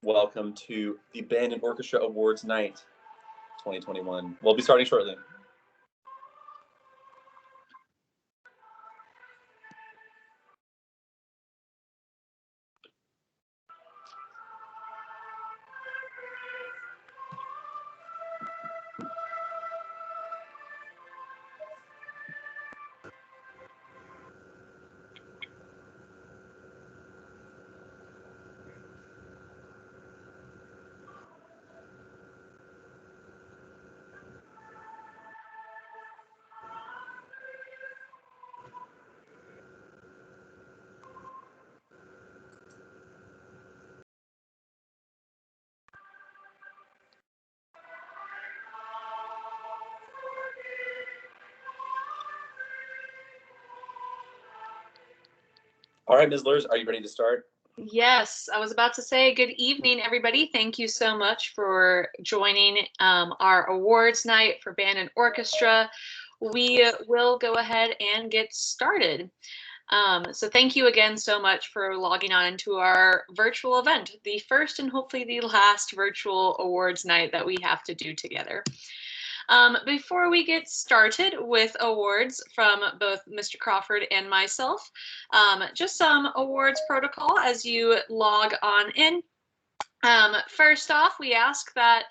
Welcome to the Band and Orchestra Awards Night 2021. We'll be starting shortly. All right, Ms. Lurs, are you ready to start? Yes, I was about to say good evening, everybody. Thank you so much for joining our awards night for band and orchestra. We will go ahead and get started. So thank you again so much for logging on into our virtual event, the first and hopefully the last virtual awards night that we have to do together. Before we get started with awards from both Mr. Crawford and myself, just some awards protocol as you log on in. First off, we ask that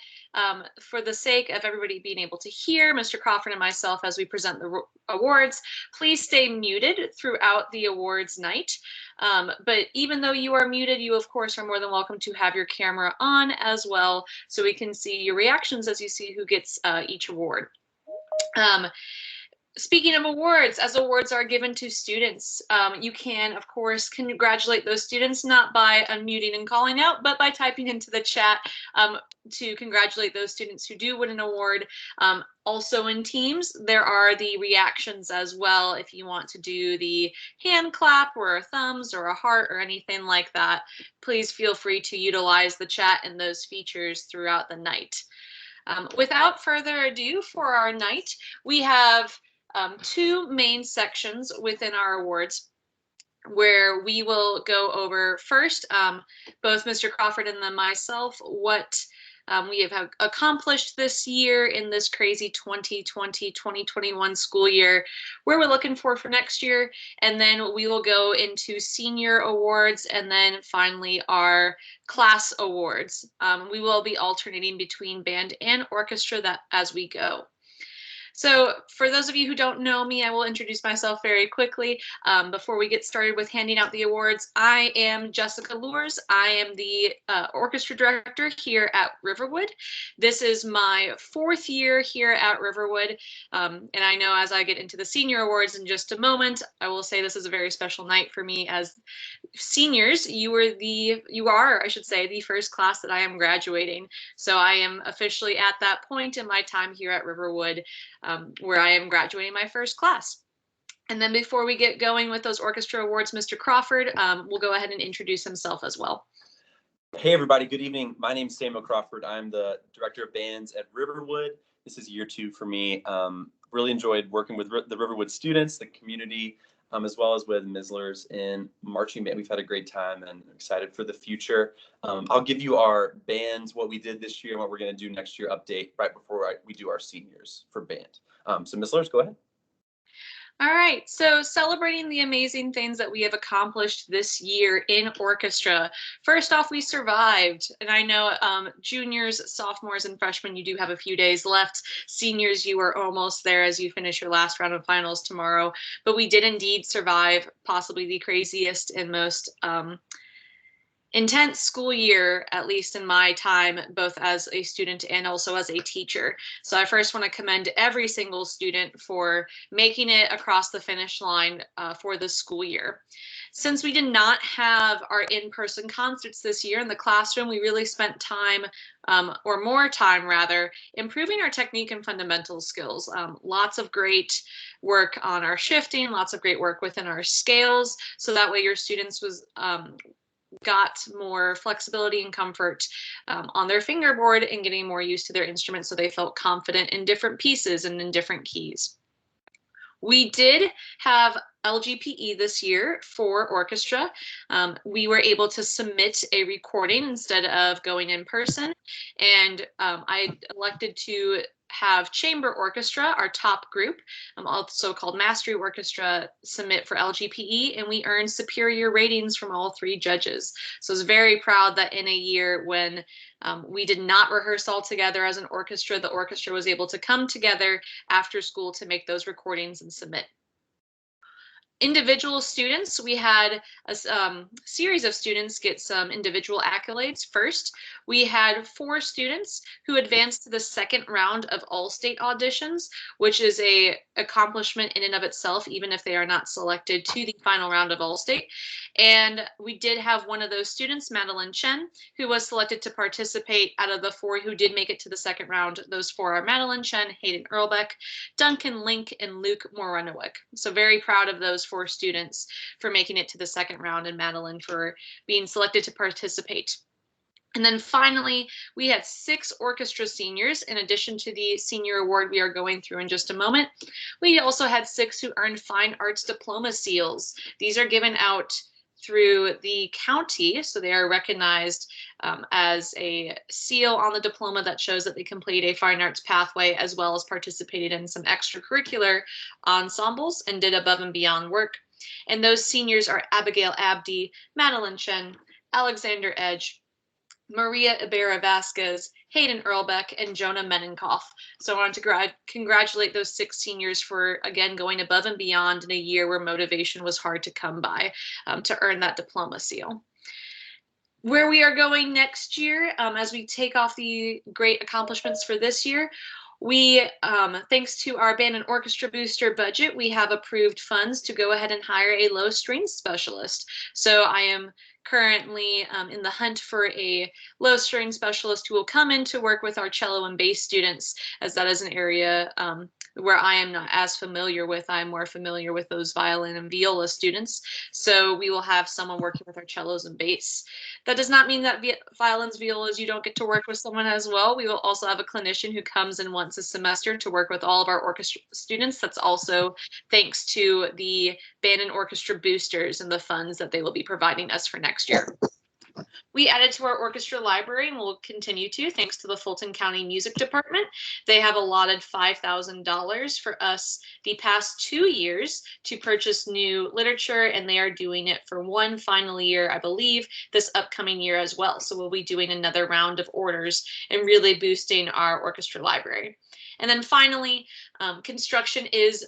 for the sake of everybody being able to hear Mr. Crawford and myself as we present the awards, please stay muted throughout the awards night. But even though you are muted, you of course are more than welcome to have your camera on as well, so we can see your reactions as you see who gets each award. Speaking of awards, as awards are given to students, you can, of course, congratulate those students not by unmuting and calling out, but by typing into the chat to congratulate those students who do win an award. Also in teams, there are the reactions as well. If you want to do the hand clap or a thumbs or a heart or anything like that, please feel free to utilize the chat and those features throughout the night. Without further ado, for our night, we have two main sections within our awards where we will go over first, both Mr. Crawford and then myself, what we have accomplished this year in this crazy 2020-2021 school year, where we're looking for next year, and then we will go into senior awards and then finally our class awards. We will be alternating between band and orchestra as we go. So for those of you who don't know me, I will introduce myself very quickly before we get started with handing out the awards. I am Jessica Lures. I am the orchestra director here at Riverwood. This is my fourth year here at Riverwood. And I know as I get into the senior awards in just a moment, I will say this is a very special night for me as seniors. You are, I should say, the first class that I am graduating. So I am officially at that point in my time here at Riverwood where I am graduating my first class. And then before we get going with those orchestra awards, Mr. Crawford will go ahead and introduce himself as well. Hey everybody, good evening. My name is Samuel Crawford. I'm the director of bands at Riverwood. This is year 2 for me. Really enjoyed working with the Riverwood students, the community, as well as with Mizzlers in marching band. We've had a great time and excited for the future. I'll give you our bands, what we did this year and what we're going to do next year update right before we do our seniors for band. So Mizzlers, go ahead. All right, so celebrating the amazing things that we have accomplished this year in orchestra. First off, we survived. And I know juniors, sophomores, and freshmen, you do have a few days left. Seniors, you are almost there as you finish your last round of finals tomorrow. But we did indeed survive possibly the craziest and most intense school year, at least in my time, both as a student and also as a teacher. So I first want to commend every single student for making it across the finish line for the school year. Since we did not have our in-person concerts this year in the classroom, we really spent time, or more time rather, improving our technique and fundamental skills. Lots of great work on our shifting, lots of great work within our scales, so that way your students got more flexibility and comfort on their fingerboard and getting more used to their instrument so they felt confident in different pieces and in different keys. We did have LGPE this year for orchestra. We were able to submit a recording instead of going in person, and I elected to have chamber orchestra, our top group, also called mastery orchestra, submit for LGPE, and we earned superior ratings from all 3 judges. So I was very proud that in a year when we did not rehearse all together as an orchestra, the orchestra was able to come together after school to make those recordings and submit. Individual students, we had a series of students get some individual accolades. First, we had 4 students who advanced to the second round of all-state auditions, which is a accomplishment in and of itself, even if they are not selected to the final round of all-state. And we did have one of those students, Madeline Chen, who was selected to participate out of the 4 who did make it to the second round. Those 4 are Madeline Chen, Hayden Earlbeck, Duncan Link, and Luke Moranowick. So very proud of those 4 students for making it to the second round, and Madeline for being selected to participate. And then finally, we had 6 orchestra seniors, in addition to the senior award we are going through in just a moment. We also had 6 who earned fine arts diploma seals. These are given out through the county, so they are recognized as a seal on the diploma that shows that they complete a fine arts pathway, as well as participated in some extracurricular ensembles and did above and beyond work. And those seniors are Abigail Abdi, Madeline Chen, Alexander Edge, Maria Ibarra Vasquez, Hayden Earlbeck, and Jonah Menenkoff. So I wanted to congratulate those 6 seniors for, again, going above and beyond in a year where motivation was hard to come by to earn that diploma seal. Where we are going next year, as we take off the great accomplishments for this year, we, thanks to our band and orchestra booster budget, we have approved funds to go ahead and hire a low strings specialist. So I am currently in the hunt for a low string specialist who will come in to work with our cello and bass students, as that is an area where I am not as familiar with. I'm more familiar with those violin and viola students. So we will have someone working with our cellos and bass. That does not mean that violins, violas, you don't get to work with someone as well. We will also have a clinician who comes in once a semester to work with all of our orchestra students. That's also thanks to the band and orchestra boosters and the funds that they will be providing us for next year. We added to our orchestra library, and will continue to, thanks to the Fulton County Music Department. They have allotted $5,000 for us the past 2 years to purchase new literature, and they are doing it for one final year, I believe, this upcoming year as well. So we'll be doing another round of orders and really boosting our orchestra library. And then finally, construction is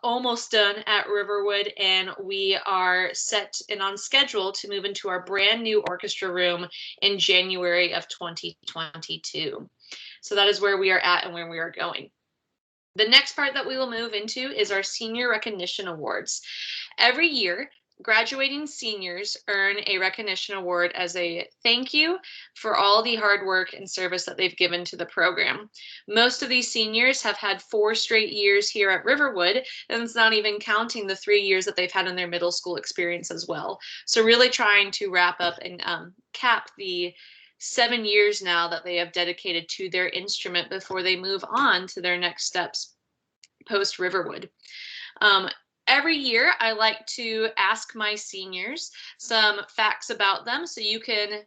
almost done at Riverwood, and we are set and on schedule to move into our brand new orchestra room in January of 2022. So that is where we are at and where we are going. The next part that we will move into is our senior recognition awards. Every year, graduating seniors earn a recognition award as a thank you for all the hard work and service that they've given to the program. Most of these seniors have had 4 straight years here at Riverwood, and it's not even counting the 3 years that they've had in their middle school experience as well. So really trying to wrap up and cap the 7 years now that they have dedicated to their instrument before they move on to their next steps post Riverwood. Every year, I like to ask my seniors some facts about them so you can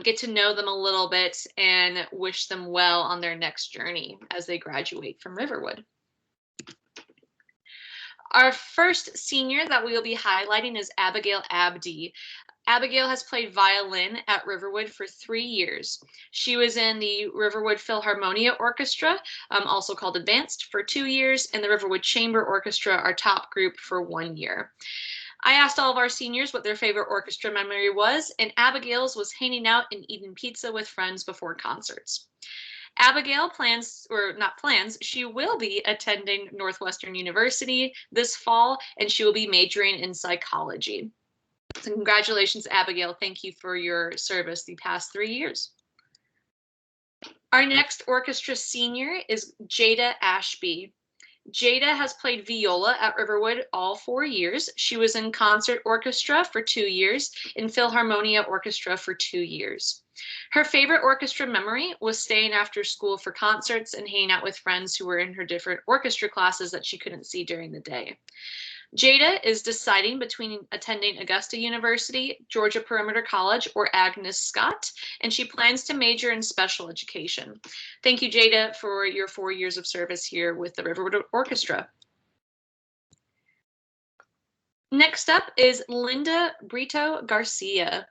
get to know them a little bit and wish them well on their next journey as they graduate from Riverwood. Our first senior that we will be highlighting is Abigail Abdi. Abigail has played violin at Riverwood for 3 years. She was in the Riverwood Philharmonia Orchestra, also called Advanced, for 2 years, and the Riverwood Chamber Orchestra, our top group, for 1 year. I asked all of our seniors what their favorite orchestra memory was, and Abigail's was hanging out and eating pizza with friends before concerts. Abigail she will be attending Northwestern University this fall, and she will be majoring in psychology. So congratulations, Abigail. Thank you for your service the past 3 years. Our next orchestra senior is Jada Ashby. Jada has played viola at Riverwood all 4 years. She was in concert orchestra for 2 years, in Philharmonia Orchestra for 2 years. Her favorite orchestra memory was staying after school for concerts and hanging out with friends who were in her different orchestra classes that she couldn't see during the day. Jada is deciding between attending Augusta University, Georgia Perimeter College, or Agnes Scott, and she plans to major in special education. Thank you, Jada, for your 4 years of service here with the Riverwood Orchestra. Next up is Linda Brito Garcia.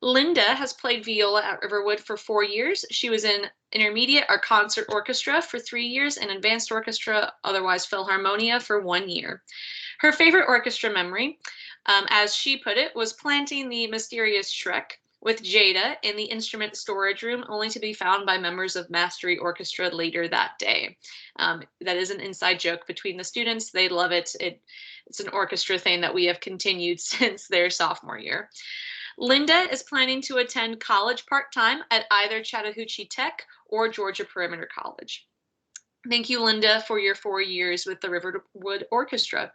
Linda has played viola at Riverwood for 4 years. She was in intermediate or concert orchestra for 3 years and advanced orchestra, otherwise Philharmonia, for 1 year. Her favorite orchestra memory, as she put it, was planting the mysterious Shrek with Jada in the instrument storage room, only to be found by members of Mastery Orchestra later that day. That is an inside joke between the students. They love it. It's an orchestra thing that we have continued since their sophomore year. Linda is planning to attend college part-time at either Chattahoochee Tech or Georgia Perimeter College. Thank you, Linda, for your 4 years with the Riverwood Orchestra.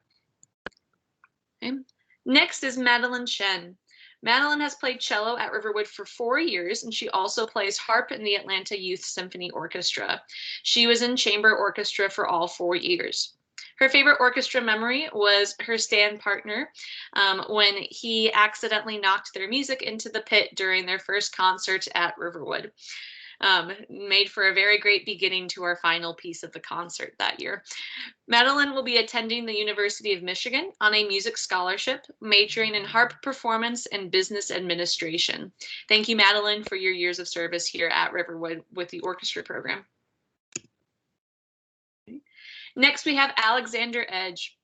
Okay. Next is Madeline Chen. Madeline has played cello at Riverwood for 4 years, and she also plays harp in the Atlanta Youth Symphony Orchestra. She was in chamber orchestra for all 4 years. Her favorite orchestra memory was her stand partner when he accidentally knocked their music into the pit during their first concert at Riverwood. Made for a very great beginning to our final piece of the concert that year. Madeline will be attending the University of Michigan on a music scholarship, majoring in harp performance and business administration. Thank you, Madeline, for your years of service here at Riverwood with the orchestra program. Next, we have Alexander Edge.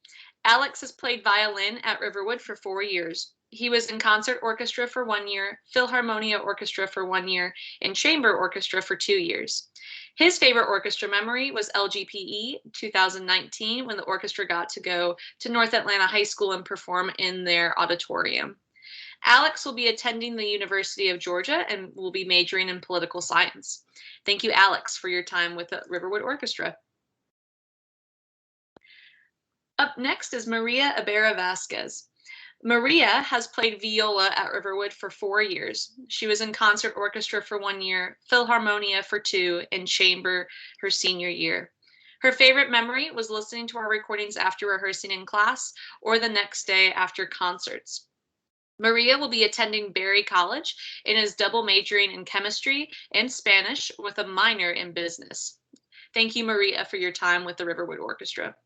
Alex has played violin at Riverwood for 4 years. He was in concert orchestra for 1 year, Philharmonia Orchestra for 1 year, and chamber orchestra for 2 years. His favorite orchestra memory was LGPE 2019, when the orchestra got to go to North Atlanta High School and perform in their auditorium. Alex will be attending the University of Georgia and will be majoring in political science. Thank you, Alex, for your time with the Riverwood Orchestra. Up next is Maria Ibarra Vasquez. Maria has played viola at Riverwood for 4 years. She was in concert orchestra for 1 year, Philharmonia for 2, and chamber her senior year. Her favorite memory was listening to our recordings after rehearsing in class or the next day after concerts. Maria will be attending Berry College and is double majoring in chemistry and Spanish with a minor in business. Thank you, Maria, for your time with the Riverwood Orchestra.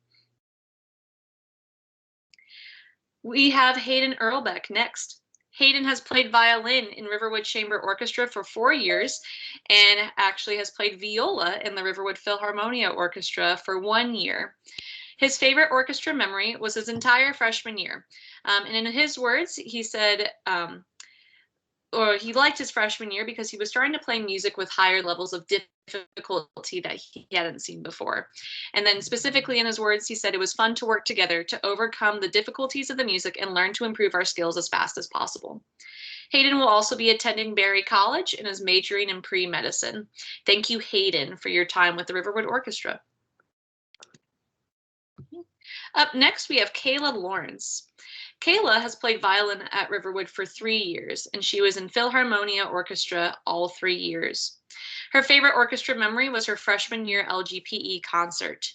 We have Hayden Earlbeck next. Hayden has played violin in Riverwood Chamber Orchestra for 4 years and actually has played viola in the Riverwood Philharmonia Orchestra for 1 year. His favorite orchestra memory was his entire freshman year. And in his words, he said, or he liked his freshman year because he was starting to play music with higher levels of difficulty that he hadn't seen before. And then specifically in his words, he said it was fun to work together to overcome the difficulties of the music and learn to improve our skills as fast as possible. Hayden will also be attending Berry College and is majoring in pre-medicine. Thank you, Hayden, for your time with the Riverwood Orchestra. Up next, we have Kayla Lawrence. Kayla has played violin at Riverwood for 3 years, and she was in Philharmonia Orchestra all 3 years. Her favorite orchestra memory was her freshman year LGPE concert.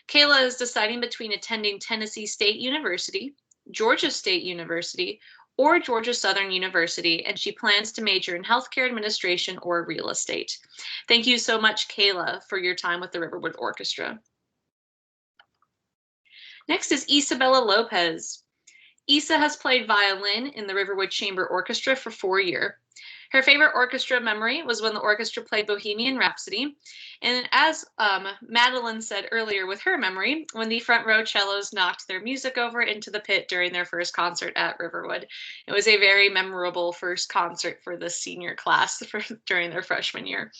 Kayla is deciding between attending Tennessee State University, Georgia State University, or Georgia Southern University, and she plans to major in healthcare administration or real estate. Thank you so much, Kayla, for your time with the Riverwood Orchestra. Next is Isabella Lopez. Isa has played violin in the Riverwood Chamber Orchestra for 4 years. Her favorite orchestra memory was when the orchestra played Bohemian Rhapsody. And as Madeline said earlier with her memory, when the front row cellos knocked their music over into the pit during their first concert at Riverwood. It was a very memorable first concert for the senior class during their freshman year.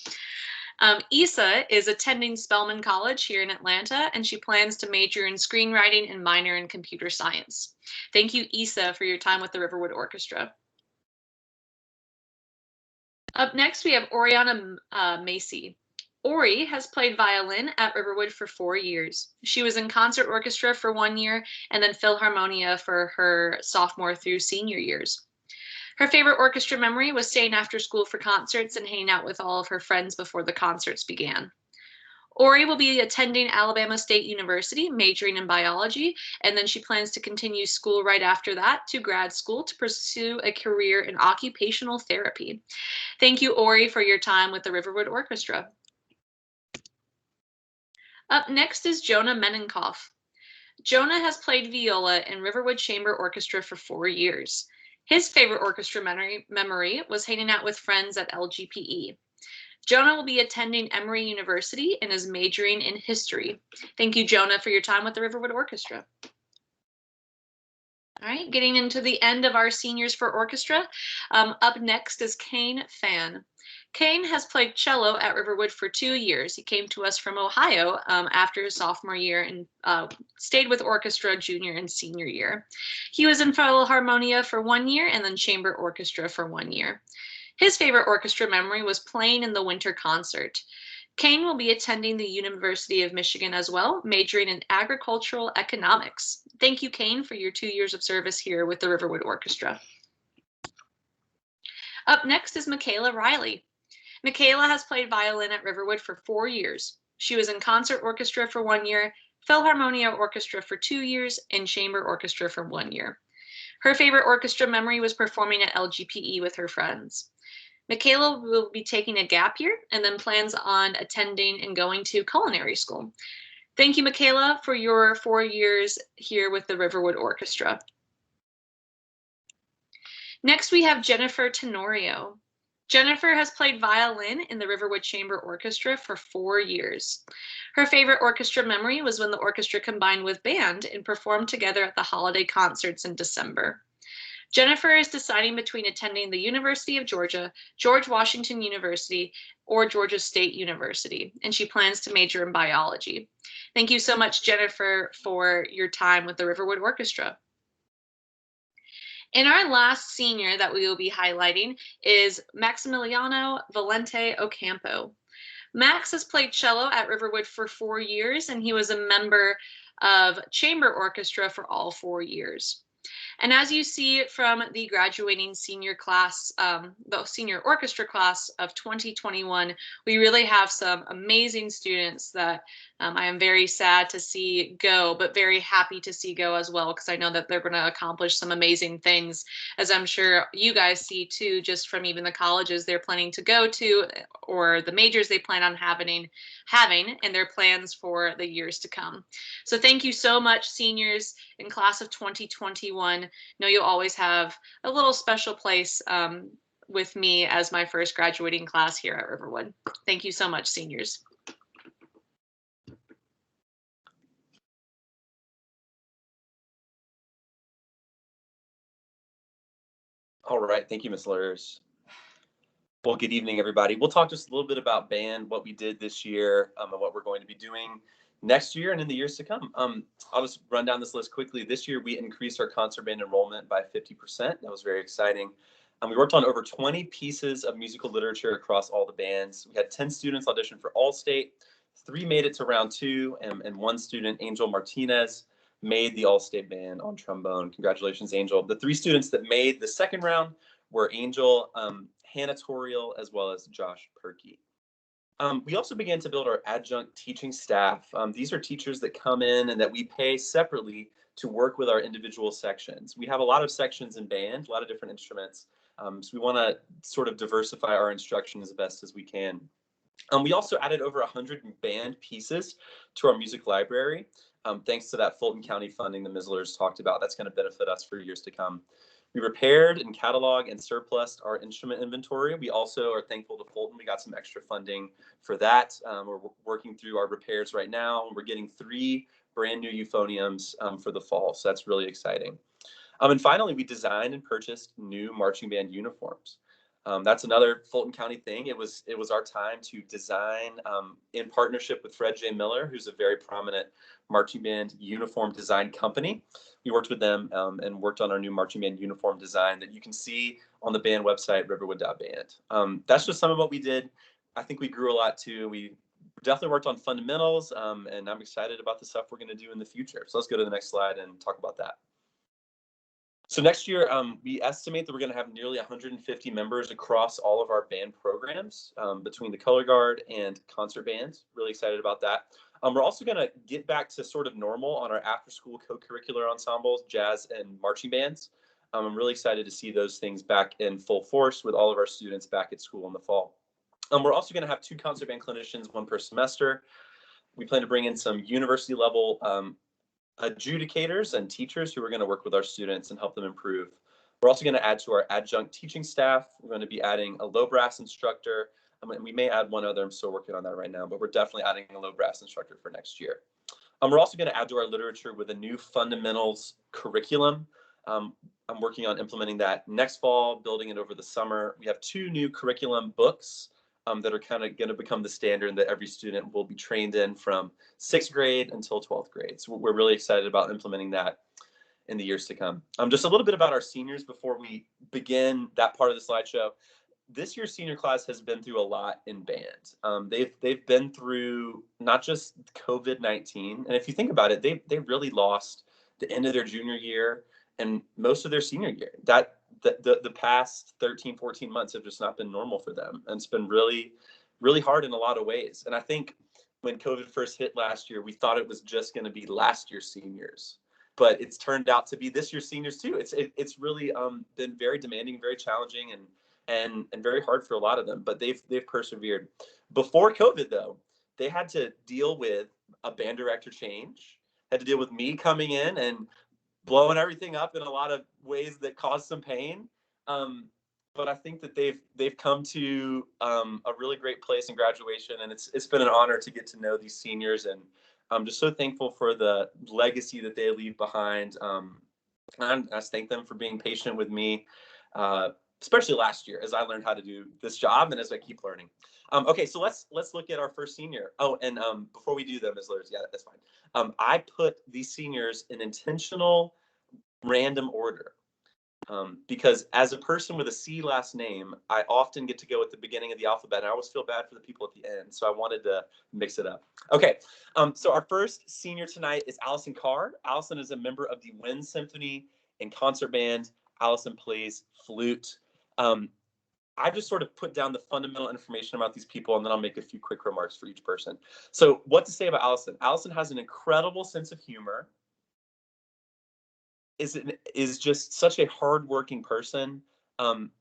Isa is attending Spelman College here in Atlanta, and she plans to major in screenwriting and minor in computer science. Thank you, Isa, for your time with the Riverwood Orchestra. Up next, we have Oriana Macy. Ori has played violin at Riverwood for 4 years. She was in concert orchestra for 1 year and then Philharmonia for her sophomore through senior years. Her favorite orchestra memory was staying after school for concerts and hanging out with all of her friends before the concerts began. Ori will be attending Alabama State University, majoring in biology, and then she plans to continue school right after that to grad school to pursue a career in occupational therapy. Thank you, Ori, for your time with the Riverwood Orchestra. Up next is Jonah Menenkoff. Jonah has played viola in Riverwood Chamber Orchestra for 4 years. His favorite orchestra memory was hanging out with friends at LGPE. Jonah will be attending Emory University and is majoring in history. Thank you, Jonah, for your time with the Riverwood Orchestra. All right, getting into the end of our seniors for orchestra. Up next is Kane Fan. Kane has played cello at Riverwood for 2 years. He came to us from Ohio after his sophomore year and stayed with orchestra junior and senior year. He was in Philharmonia for 1 year and then chamber orchestra for 1 year. His favorite orchestra memory was playing in the winter concert. Kane will be attending the University of Michigan as well, majoring in agricultural economics. Thank you, Kane, for your 2 years of service here with the Riverwood Orchestra. Up next is Michaela Riley. Michaela has played violin at Riverwood for 4 years. She was in concert orchestra for 1 year, Philharmonia Orchestra for 2 years, and chamber orchestra for 1 year. Her favorite orchestra memory was performing at LGPE with her friends. Michaela will be taking a gap year and then plans on attending and going to culinary school. Thank you, Michaela, for your 4 years here with the Riverwood Orchestra. Next, we have Jennifer Tenorio. Jennifer has played violin in the Riverwood Chamber Orchestra for 4 years. Her favorite orchestra memory was when the orchestra combined with band and performed together at the holiday concerts in December. Jennifer is deciding between attending the University of Georgia, George Washington University, or Georgia State University, and she plans to major in biology. Thank you so much, Jennifer, for your time with the Riverwood Orchestra. And our last senior that we will be highlighting is Maximiliano Valente Ocampo. Max has played cello at Riverwood for 4 years, and he was a member of chamber orchestra for all 4 years. And as you see from the graduating senior class, the senior orchestra class of 2021, we really have some amazing students that I am very sad to see go, but very happy to see go as well, because I know that they're going to accomplish some amazing things, as I'm sure you guys see too, just from even the colleges they're planning to go to or the majors they plan on having and their plans for the years to come. So thank you so much, seniors in class of 2021. Know you'll always have a little special place with me as my first graduating class here at Riverwood. Thank you so much, seniors. All right, thank you, Ms. Lurs. Well, good evening, everybody. We'll talk just a little bit about band, what we did this year, and what we're going to be doing next year and in the years to come. I'll just run down this list quickly. This year, we increased our concert band enrollment by 50%. That was very exciting. We worked on over 20 pieces of musical literature across all the bands. We had 10 students audition for All-State. 3 made it to round 2, and 1 student, Angel Martinez, made the All-State band on trombone. Congratulations, Angel. The 3 students that made the second round were Angel, Hannah Toriel, as well as Josh Perkey. We also began to build our adjunct teaching staff. These are teachers that come in and that we pay separately to work with our individual sections. We have a lot of sections in band, a lot of different instruments. So we want to sort of diversify our instruction as best as we can. We also added over 100 band pieces to our music library, thanks to that Fulton County funding that Ms. Lurs talked about. That's going to benefit us for years to come. We repaired and cataloged and surplused our instrument inventory. We also are thankful to Fulton. We got some extra funding for that. We're working through our repairs right now. We're getting 3 brand new euphoniums for the fall, so that's really exciting. And finally, we designed and purchased new marching band uniforms. That's another Fulton County thing. It was our time to design in partnership with Fred J. Miller, who's a very prominent marching band uniform design company. We worked with them and worked on our new marching band uniform design that you can see on the band website, riverwood.band. That's just some of what we did. I think we grew a lot too. We definitely worked on fundamentals, and I'm excited about the stuff we're going to do in the future. So let's go to the next slide and talk about that. So next year, we estimate that we're going to have nearly 150 members across all of our band programs, between the color guard and concert bands. Really excited about that. We're also going to get back to sort of normal on our after-school co-curricular ensembles, jazz and marching bands. I'm really excited to see those things back in full force with all of our students back at school in the fall. We're also going to have 2 concert band clinicians, 1 per semester. We plan to bring in some university level adjudicators and teachers who are going to work with our students and help them improve. We're also going to add to our adjunct teaching staff. We're going to be adding a low brass instructor. And we may add one other. I'm still working on that right now, but we're definitely adding a low brass instructor for next year. We're also going to add to our literature with a new fundamentals curriculum. I'm working on implementing that next fall, building it over the summer. We have 2 new curriculum books that are kind of going to become the standard that every student will be trained in from 6th grade until 12th grade. So we're really excited about implementing that in the years to come. Just a little bit about our seniors before we begin that part of the slideshow. This year's senior class has been through a lot in band. They've been through not just COVID-19, and if you think about it, they really lost the end of their junior year and most of their senior year. The past 13, 14 months have just not been normal for them. And it's been really, really hard in a lot of ways. And I think when COVID first hit last year, we thought it was just going to be last year's seniors, but it's turned out to be this year's seniors too. It's really been very demanding, very challenging, and very hard for a lot of them, but they've persevered. Before COVID though, they had to deal with a band director change, had to deal with me coming in and blowing everything up in a lot of ways that caused some pain. But I think that they've come to a really great place in graduation, and it's been an honor to get to know these seniors, and I'm just so thankful for the legacy that they leave behind. And I just thank them for being patient with me, especially last year as I learned how to do this job and as I keep learning. Okay, so let's look at our first senior. Oh, and before we do them, Ms. Lurs, yeah, that's fine. I put these seniors in intentional random order because as a person with a C last name, I often get to go at the beginning of the alphabet, and I always feel bad for the people at the end, so I wanted to mix it up. Okay, so our first senior tonight is Allison Carr. Allison is a member of the Wind Symphony and Concert Band. Allison plays flute. I just sort of put down the fundamental information about these people, and then I'll make a few quick remarks for each person. So what to say about Allison? Allison has an incredible sense of humor, is just such a hardworking person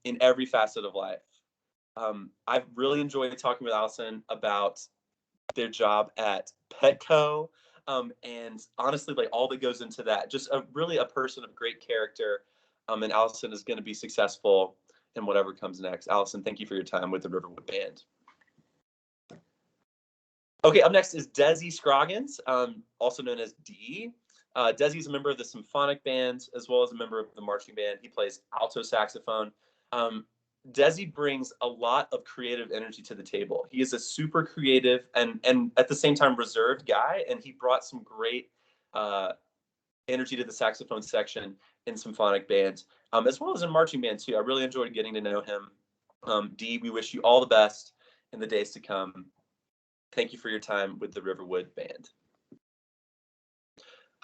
in every facet of life. I've really enjoyed talking with Allison about their job at Petco, and honestly, like all that goes into that. Just really a person of great character, and Allison is going to be successful in whatever comes next. Allison, thank you for your time with the Riverwood Band. Okay, up next is Desi Scroggins, also known as Dee. Desi is a member of the symphonic band as well as a member of the marching band. He plays alto saxophone. Desi brings a lot of creative energy to the table. He is a super creative and at the same time reserved guy, and he brought some great energy to the saxophone section in symphonic band, as well as in marching band too. I really enjoyed getting to know him. Dee, we wish you all the best in the days to come. Thank you for your time with the Riverwood Band.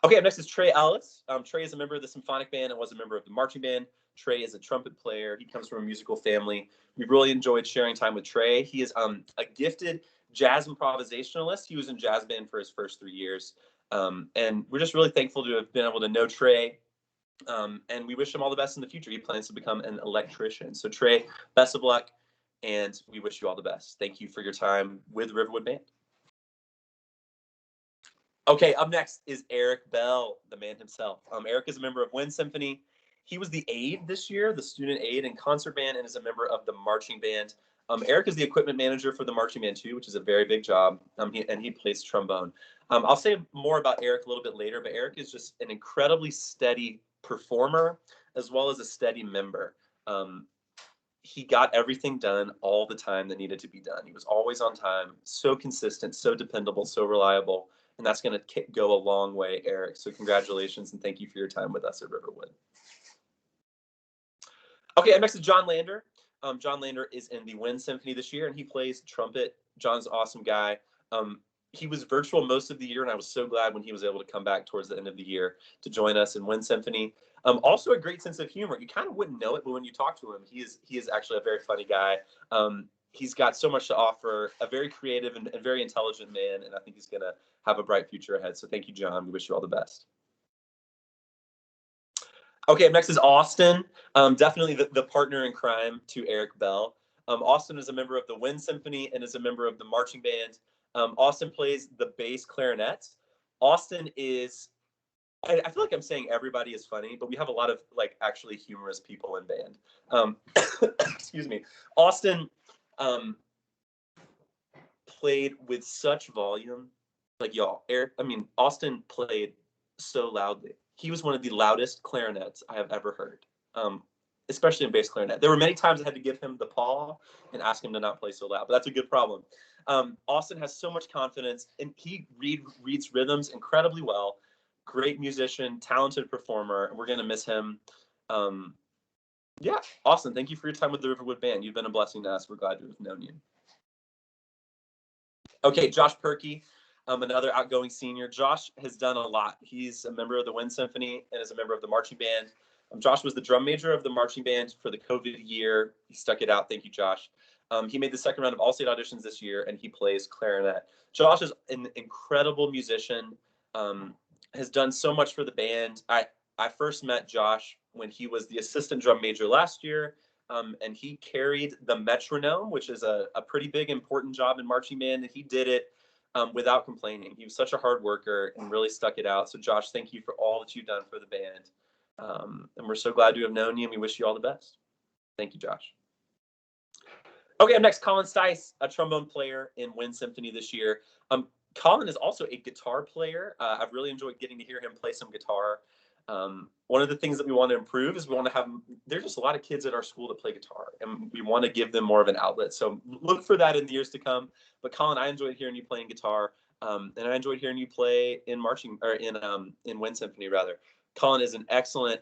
Okay, up next is Trey Ellis. Trey is a member of the symphonic band and was a member of the marching band. Trey is a trumpet player. He comes from a musical family. We really enjoyed sharing time with Trey. He is a gifted jazz improvisationalist. He was in jazz band for his first 3 years. And we're just really thankful to have been able to know Trey. And we wish him all the best in the future. He plans to become an electrician. So Trey, best of luck, and we wish you all the best. Thank you for your time with Riverwood Band. Okay, up next is Eric Bell, the man himself. Eric is a member of Wind Symphony. He was the aide this year, the student aide and concert band, and is a member of the marching band. Eric is the equipment manager for the marching band too, which is a very big job, and he plays trombone. I'll say more about Eric a little bit later, but Eric is just an incredibly steady performer as well as a steady member. He got everything done all the time that needed to be done. He was always on time, so consistent, so dependable, so reliable. And that's going to go a long way, Eric. So congratulations and thank you for your time with us at Riverwood. Okay, up next is John Lander. John Lander is in the Wind Symphony this year, and he plays trumpet. John's an awesome guy. He was virtual most of the year, and I was so glad when he was able to come back towards the end of the year to join us in Wind Symphony. Also a great sense of humor. You kind of wouldn't know it, but when you talk to him, he is actually a very funny guy. He's got so much to offer, a very creative and very intelligent man, and I think he's going to have a bright future ahead. So thank you, John. We wish you all the best. Okay, up next is Austin. Definitely the partner in crime to Eric Bell. Austin is a member of the Wind Symphony and is a member of the marching band. Austin plays the bass clarinet. Austin is, I feel like I'm saying everybody is funny, but we have a lot of like actually humorous people in band. Excuse me. Austin played with such volume. Like y'all, Austin played so loudly. He was one of the loudest clarinets I have ever heard, especially in bass clarinet. There were many times I had to give him the paw and ask him to not play so loud, but that's a good problem. Austin has so much confidence, and he reads rhythms incredibly well. Great musician, talented performer, and we're going to miss him. Yeah, Austin, thank you for your time with the Riverwood Band. You've been a blessing to us. We're glad to have known you. Okay, Josh Perkey, another outgoing senior. Josh has done a lot. He's a member of the Wind Symphony and is a member of the marching band. Josh was the drum major of the marching band for the COVID year. He stuck it out. Thank you, Josh. He made the second round of all-state auditions this year, and he plays clarinet. Josh is an incredible musician, has done so much for the band. I first met Josh when he was the assistant drum major last year, and he carried the metronome, which is a pretty big, important job in marching band, and he did it without complaining. He was such a hard worker and really stuck it out. So Josh, thank you for all that you've done for the band. And we're so glad to have known you, and we wish you all the best. Thank you, Josh. Okay, up next, Colin Stice, a trombone player in Wind Symphony this year. Colin is also a guitar player. I've really enjoyed getting to hear him play some guitar. One of the things that we want to improve is we want to have, there's just a lot of kids at our school that play guitar, and we want to give them more of an outlet. So look for that in the years to come. But Colin, I enjoyed hearing you playing guitar, and I enjoyed hearing you play in Wind Symphony rather. Colin is an excellent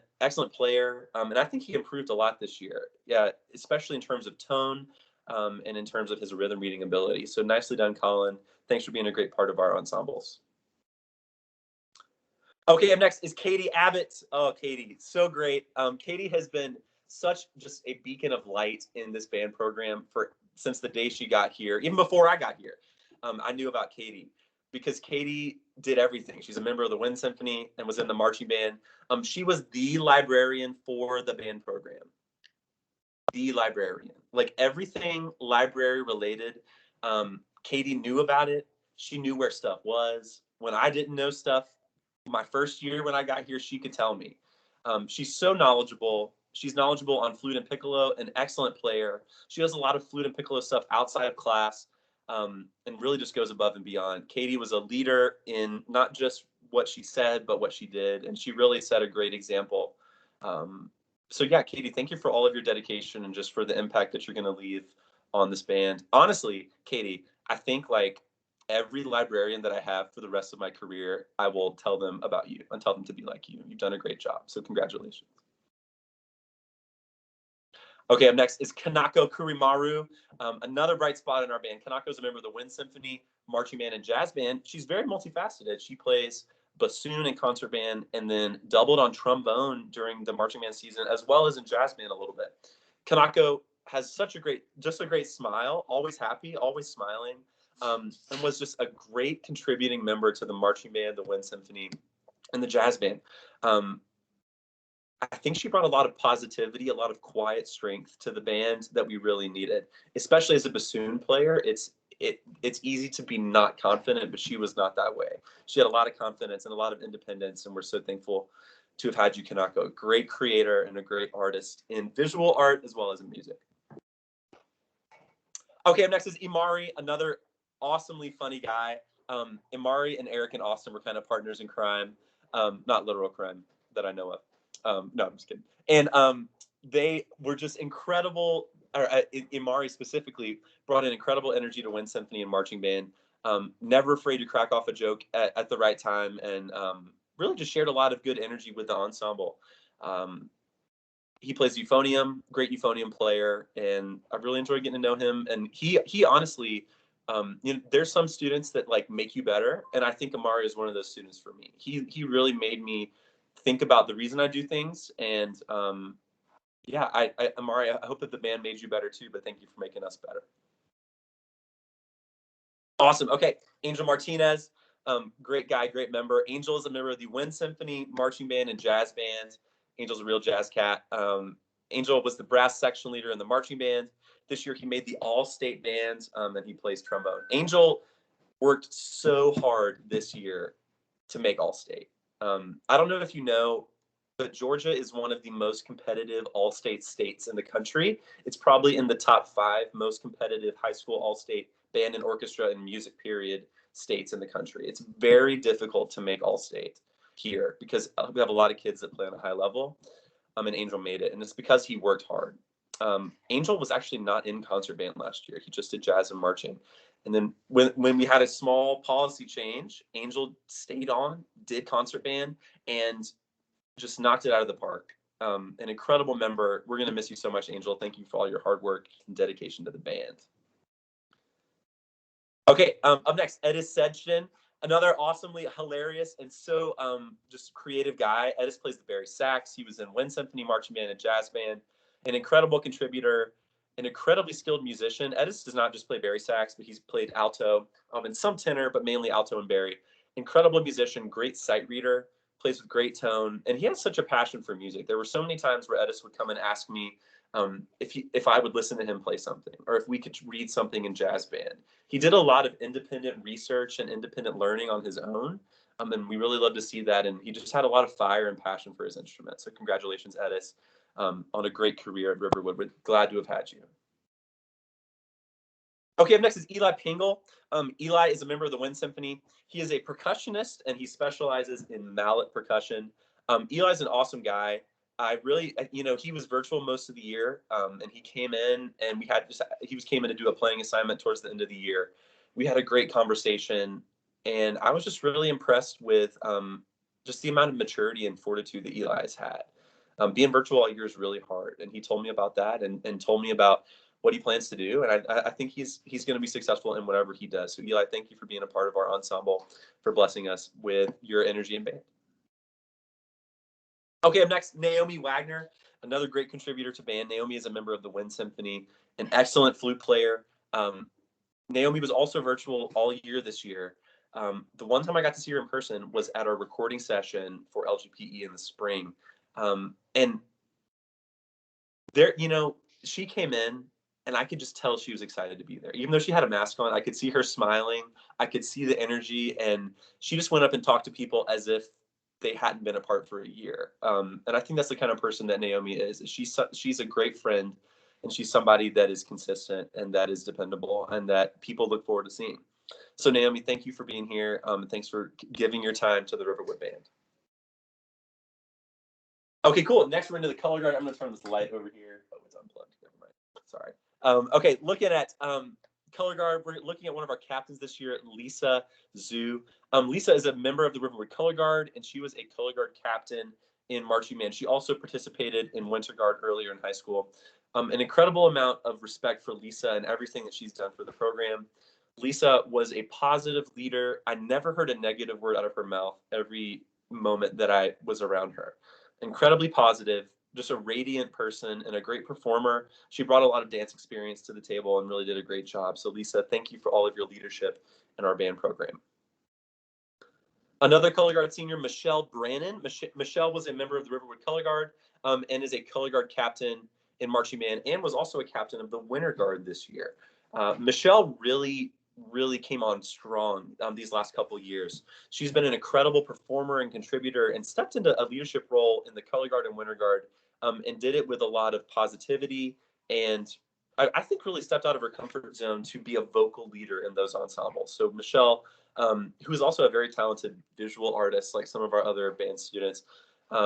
player, and I think he improved a lot this year. Yeah, especially in terms of tone, and in terms of his rhythm reading ability. So nicely done, Colin. Thanks for being a great part of our ensembles. Okay, up next is Katie Abbott. Oh, Katie, so great. Katie has been just a beacon of light in this band program since the day she got here. Even before I got here, I knew about Katie because Katie did everything. She's a member of the Wind Symphony and was in the marching band. She was the librarian for the band program. The librarian, like everything library related. Katie knew about it. She knew where stuff was. When I didn't know stuff, my first year when I got here, she could tell me. She's so knowledgeable. She's knowledgeable on flute and piccolo, an excellent player. She does a lot of flute and piccolo stuff outside of class, and really just goes above and beyond. Katie was a leader in not just what she said, but what she did, and she really set a great example. So yeah, Katie, thank you for all of your dedication and just for the impact that you're going to leave on this band. Honestly, Katie, I think like every librarian that I have for the rest of my career, I will tell them about you and tell them to be like you. You've done a great job. So congratulations. Okay, up next is Kanako Kurimaru, another bright spot in our band. Kanako is a member of the Wind Symphony, marching band, and jazz band. She's very multifaceted. She plays bassoon and concert band, and then doubled on trombone during the marching band season, as well as in jazz band a little bit. Kanako has just a great smile, always happy, always smiling, and was just a great contributing member to the marching band, the Wind Symphony, and the jazz band. I think she brought a lot of positivity, a lot of quiet strength to the band that we really needed, especially as a bassoon player. It's easy to be not confident, but she was not that way. She had a lot of confidence and a lot of independence, and we're so thankful to have had you, Kanako, a great creator and a great artist in visual art as well as in music. Okay, up next is Imari, another awesomely funny guy. Imari and Eric and Austin were kind of partners in crime, not literal crime that I know of. No, I'm just kidding. And they were just incredible. Imari specifically brought an incredible energy to Wind Symphony and marching band. Never afraid to crack off a joke at the right time, and really just shared a lot of good energy with the ensemble. He plays euphonium, great euphonium player, and I really enjoyed getting to know him. And he honestly, there's some students that like make you better, and I think Imari is one of those students for me. He really made me think about the reason I do things. And yeah, Amari, I hope that the band made you better too, but thank you for making us better. Awesome. Okay. Angel Martinez, great guy, great member. Angel is a member of the Wind Symphony Marching Band and Jazz Band. Angel's a real jazz cat. Angel was the brass section leader in the marching band. This year he made the all-state band, and he plays trombone. Angel worked so hard this year to make all-state. I don't know if you know, but Georgia is one of the most competitive all-state states in the country. It's probably in the top 5 most competitive high school all-state band and orchestra and music period states in the country. It's very difficult to make all-state here because we have a lot of kids that play on a high level. And Angel made it, and it's because he worked hard. Angel was actually not in concert band last year. He just did jazz and marching. And then when we had a small policy change, Angel stayed on, did concert band, and just knocked it out of the park. An incredible member. We're going to miss you so much, Angel. Thank you for all your hard work and dedication to the band. Okay, up next, Edis Sedgden, another awesomely hilarious and so just creative guy. Edis plays the Barry sax. He was in Wind Symphony Marching Band and Jazz Band, an incredible contributor, an incredibly skilled musician. Edis does not just play Barry sax, but he's played alto and some tenor, but mainly alto and Barry. Incredible musician, great sight reader, plays with great tone, and he has such a passion for music. There were so many times where Edis would come and ask me if I would listen to him play something, or if we could read something in jazz band. He did a lot of independent research and independent learning on his own, and we really love to see that. And he just had a lot of fire and passion for his instrument. So congratulations, Edis, on a great career at Riverwood. We're glad to have had you. Okay, up next is Eli Pingle. Eli is a member of the Wind Symphony. He is a percussionist, and he specializes in mallet percussion. Eli's an awesome guy. I really, he was virtual most of the year, and he came in, and came in to do a playing assignment towards the end of the year. We had a great conversation, and I was just really impressed with just the amount of maturity and fortitude that Eli has had. Being virtual all year is really hard, and he told me about that, and told me about what he plans to do, and I think he's going to be successful in whatever he does. So Eli, thank you for being a part of our ensemble, for blessing us with your energy and band. Okay, up next, Naomi Wagner, another great contributor to band. Naomi is a member of the Wind Symphony, an excellent flute player. Naomi was also virtual all year this year. The one time I got to see her in person was at our recording session for LGPE in the spring. And there, she came in, and I could just tell she was excited to be there. Even though she had a mask on, I could see her smiling. I could see the energy, and she just went up and talked to people as if they hadn't been apart for a year. And I think that's the kind of person that Naomi is. She's a great friend, and she's somebody that is consistent and that is dependable and that people look forward to seeing. So Naomi, thank you for being here. And thanks for giving your time to the Riverwood Band. Okay, cool. Next, we're into the color guard. I'm going to turn this light over here. Oh, it's unplugged. Never mind. Sorry. Okay, looking at color guard, we're looking at one of our captains this year, Lisa Zhu. Lisa is a member of the Riverwood Color Guard, and she was a color guard captain in marching band. She also participated in winter guard earlier in high school. An incredible amount of respect for Lisa and everything that she's done for the program. Lisa was a positive leader. I never heard a negative word out of her mouth every moment that I was around her. Incredibly positive, just a radiant person and a great performer. She brought a lot of dance experience to the table and really did a great job. So Lisa, thank you for all of your leadership in our band program. Another color guard senior, Michelle Brannon. Michelle was a member of the Riverwood Color Guard and is a color guard captain in marching band, and was also a captain of the Winter Guard this year. Michelle really came on strong these last couple of years. She's been an incredible performer and contributor, and stepped into a leadership role in the Color Guard and Winter Guard, and did it with a lot of positivity, and I think really stepped out of her comfort zone to be a vocal leader in those ensembles. So Michelle, who is also a very talented visual artist like some of our other band students,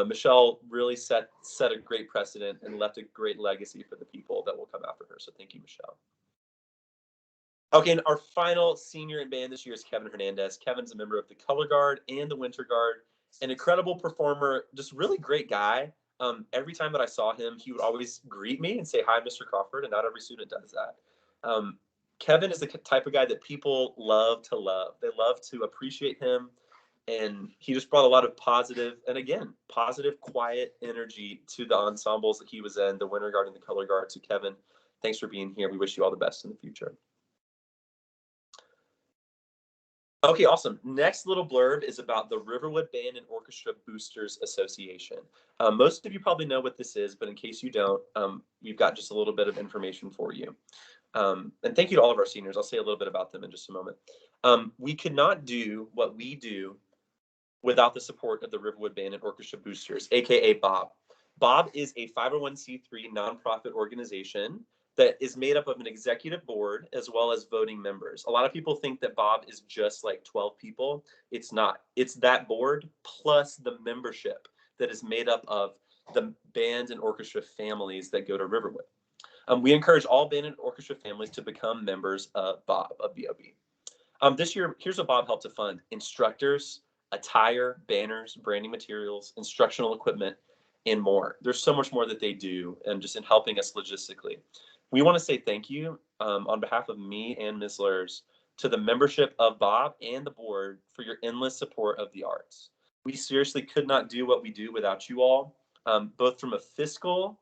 Michelle really set a great precedent and left a great legacy for the people that will come after her. So thank you, Michelle. Okay, and our final senior in band this year is Kevin Hernandez. Kevin's a member of the Color Guard and the Winter Guard, an incredible performer, just really great guy. Every time that I saw him, he would always greet me and say, "Hi, Mr. Crawford," and not every student does that. Kevin is the type of guy that people love to love. They love to appreciate him. And he just brought a lot of positive, and again, positive, quiet energy to the ensembles that he was in, the Winter Guard and the Color Guard. So Kevin, thanks for being here. We wish you all the best in the future. Okay, awesome. Next little blurb is about the Riverwood Band and Orchestra Boosters Association. Most of you probably know what this is, but in case you don't, we've got just a little bit of information for you. And thank you to all of our seniors. I'll say a little bit about them in just a moment. We could not do what we do without the support of the Riverwood Band and Orchestra Boosters, aka Bob. Bob is a 501c3 nonprofit organization that is made up of an executive board as well as voting members. A lot of people think that Bob is just like 12 people. It's not. It's that board plus the membership that is made up of the band and orchestra families that go to Riverwood. We encourage all band and orchestra families to become members of Bob, of BOB. This year, here's what Bob helped to fund: instructors, attire, banners, branding materials, instructional equipment, and more. There's so much more that they do, and just in helping us logistically. We want to say thank you on behalf of me and Ms. Lurs to the membership of Bob and the board for your endless support of the arts. We seriously could not do what we do without you all, both from a fiscal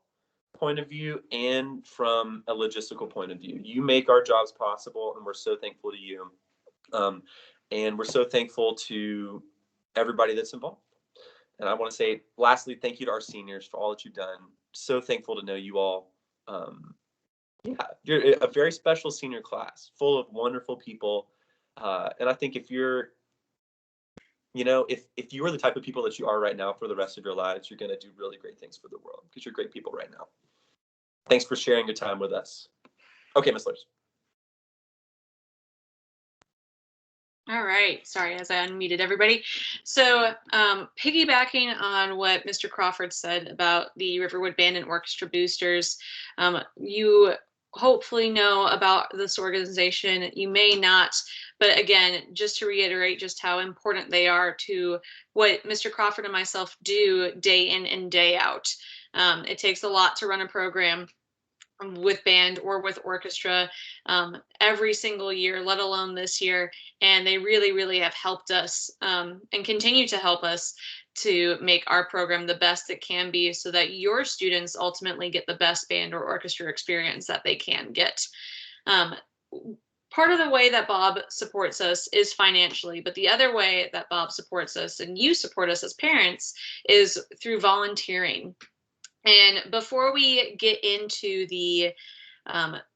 point of view and from a logistical point of view. You make our jobs possible, and we're so thankful to you. And we're so thankful to everybody that's involved. And I want to say, lastly, thank you to our seniors for all that you've done. So thankful to know you all. Yeah, you're a very special senior class, full of wonderful people. And I think if you're, if you are the type of people that you are right now for the rest of your lives, you're going to do really great things for the world because you're great people right now. Thanks for sharing your time with us. Okay, Ms. Lurs. All right. Sorry, as I unmuted everybody. So piggybacking on what Mr. Crawford said about the Riverwood Band and Orchestra Boosters, you hopefully know about this organization. You may not, but again, just to reiterate just how important they are to what Mr. Crawford and myself do day in and day out. It takes a lot to run a program with band or with orchestra every single year, let alone this year. And they really, really have helped us and continue to help us to make our program the best it can be so that your students ultimately get the best band or orchestra experience that they can get. Part of the way that Bob supports us is financially, but the other way that Bob supports us and you support us as parents is through volunteering. And before we get into the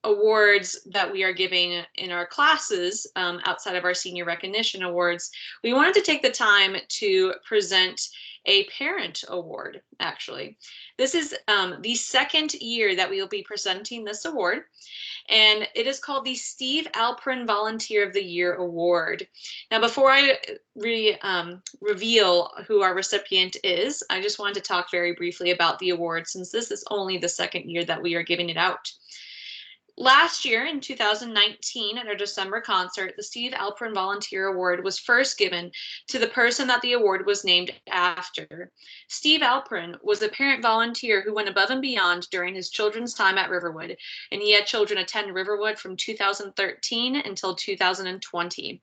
awards that we are giving in our classes outside of our senior recognition awards, we wanted to take the time to present a parent award, actually. This is the second year that we will be presenting this award, and it is called the Steve Alperin Volunteer of the Year Award. Now, before I reveal who our recipient is, I just wanted to talk very briefly about the award since this is only the second year that we are giving it out. Last year, in 2019, at our December concert, the Steve Alperin Volunteer Award was first given to the person that the award was named after. Steve Alperin was a parent volunteer who went above and beyond during his children's time at Riverwood, and he had children attend Riverwood from 2013 until 2020.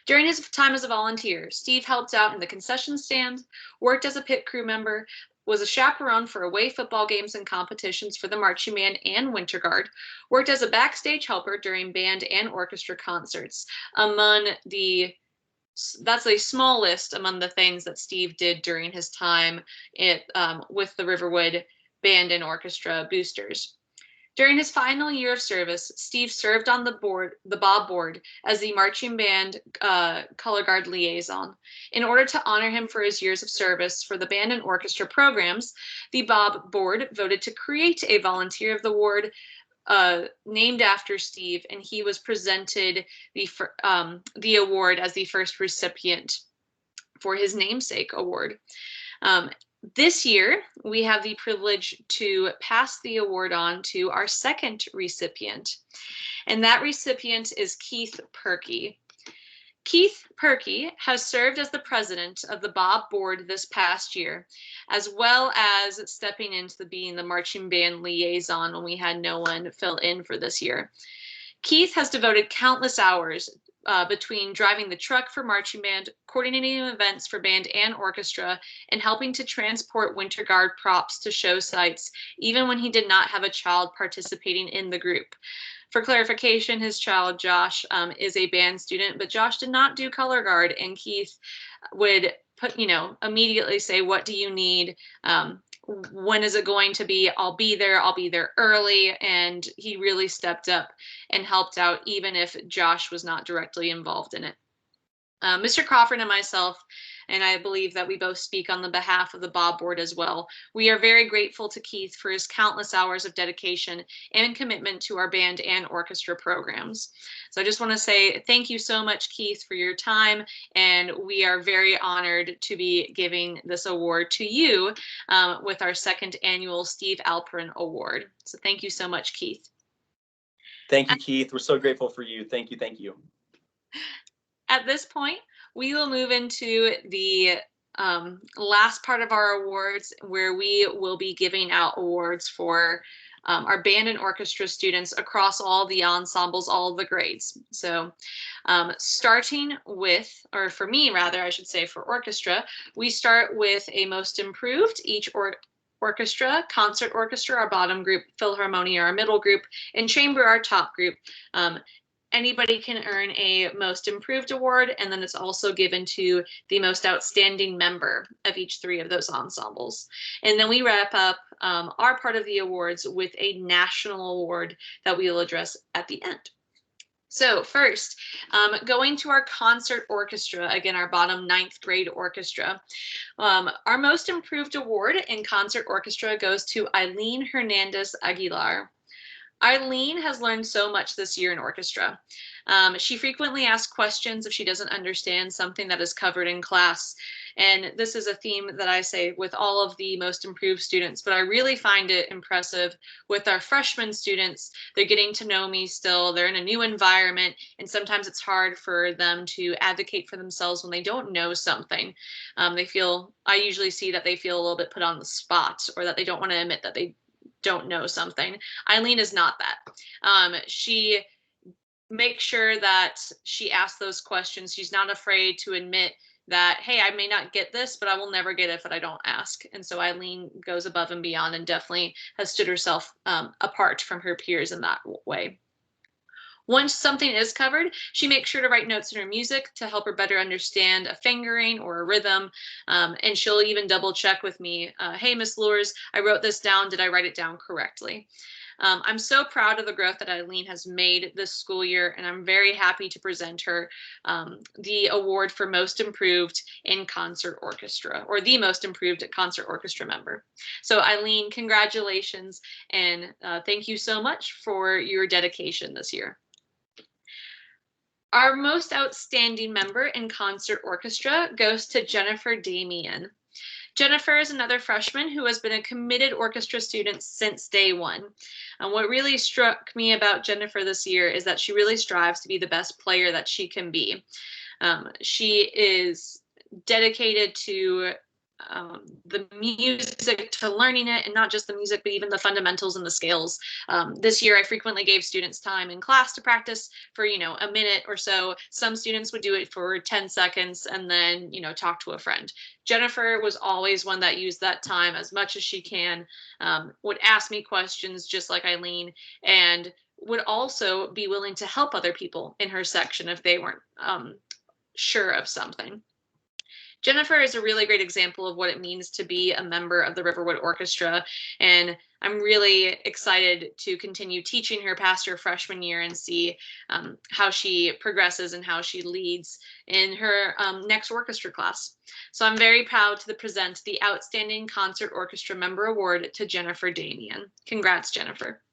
During his time as a volunteer, Steve helped out in the concession stand, worked as a pit crew member, was a chaperone for away football games and competitions for the marching band and winter guard, worked as a backstage helper during band and orchestra concerts. That's a small list among the things that Steve did during his time with the Riverwood Band and Orchestra Boosters. During his final year of service, Steve served on the Bob board as the marching band color guard liaison. In order to honor him for his years of service for the band and orchestra programs, the Bob board voted to create a volunteer of the ward named after Steve, and he was presented the award as the first recipient for his namesake award. This year, we have the privilege to pass the award on to our second recipient, and that recipient is Keith Perkey. Keith Perkey has served as the president of the Bob board this past year, as well as stepping into being the marching band liaison when we had no one fill in for this year. Keith has devoted countless hours between driving the truck for marching band, coordinating events for band and orchestra, and helping to transport Winter Guard props to show sites, even when he did not have a child participating in the group. For clarification, his child, Josh, is a band student, but Josh did not do color guard, and Keith would immediately say, what do you need? When is it going to be? I'll be there early. And he really stepped up and helped out, even if Josh was not directly involved in it. Mr. Crawford and myself, and I believe that we both speak on the behalf of the Bob Board as well, we are very grateful to Keith for his countless hours of dedication and commitment to our band and orchestra programs. So I just want to say thank you so much, Keith, for your time, and we are very honored to be giving this award to you with our second annual Steve Alperin Award. So thank you so much, Keith. Thank you, Keith. We're so grateful for you. Thank you. Thank you. At this point, we will move into the last part of our awards, where we will be giving out awards for our band and orchestra students across all the ensembles, all the grades. So starting with, or for me rather, I should say, for orchestra, we start with a most improved, each orchestra, concert orchestra, our bottom group, Philharmonia, our middle group, and chamber, our top group. Anybody can earn a most improved award, and then it's also given to the most outstanding member of each three of those ensembles. And then we wrap up our part of the awards with a national award that we will address at the end. So first, going to our concert orchestra, again, our bottom 9th grade orchestra. Our most improved award in concert orchestra goes to Eileen Hernandez Aguilar. Eileen has learned so much this year in orchestra. She frequently asks questions if she doesn't understand something that is covered in class. And this is a theme that I say with all of the most improved students, but I really find it impressive with our freshman students. They're getting to know me still. They're in a new environment, and sometimes it's hard for them to advocate for themselves when they don't know something. I usually see that they feel a little bit put on the spot, or that they don't want to admit that they don't know something. Eileen is not that. She makes sure that she asks those questions. She's not afraid to admit that, hey, I may not get this, but I will never get it if I don't ask. And so Eileen goes above and beyond and definitely has stood herself apart from her peers in that way. Once something is covered, she makes sure to write notes in her music to help her better understand a fingering or a rhythm. And she'll even double check with me, hey, Miss Lures, I wrote this down. Did I write it down correctly? I'm so proud of the growth that Eileen has made this school year, and I'm very happy to present her the award for most improved in concert orchestra, or the most improved concert orchestra member. So Eileen, congratulations, and thank you so much for your dedication this year. Our most outstanding member in concert orchestra goes to Jennifer Damian. Jennifer is another freshman who has been a committed orchestra student since day one. And what really struck me about Jennifer this year is that she really strives to be the best player that she can be. She is dedicated to the music, to learning it, and not just the music, but even the fundamentals and the scales. This year, I frequently gave students time in class to practice for, a minute or so. Some students would do it for 10 seconds and then, talk to a friend. Jennifer was always one that used that time as much as she can, would ask me questions just like Eileen, and would also be willing to help other people in her section if they weren't sure of something. Jennifer is a really great example of what it means to be a member of the Riverwood Orchestra, and I'm really excited to continue teaching her past her freshman year and see how she progresses and how she leads in her next orchestra class. So I'm very proud to present the Outstanding Concert Orchestra Member Award to Jennifer Damian. Congrats, Jennifer.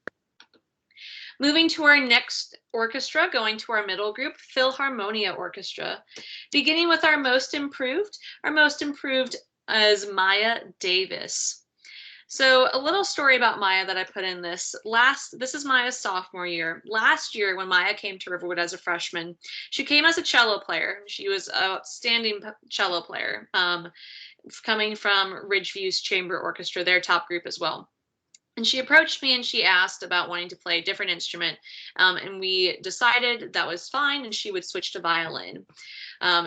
Moving to our next orchestra, going to our middle group, Philharmonia Orchestra. Beginning with our most improved is Maya Davis. So a little story about Maya that I put in this. This is Maya's sophomore year. Last year, when Maya came to Riverwood as a freshman, she came as a cello player. She was an outstanding cello player, coming from Ridgeview's Chamber Orchestra, their top group as well. And she approached me and she asked about wanting to play a different instrument. And we decided that was fine and she would switch to violin.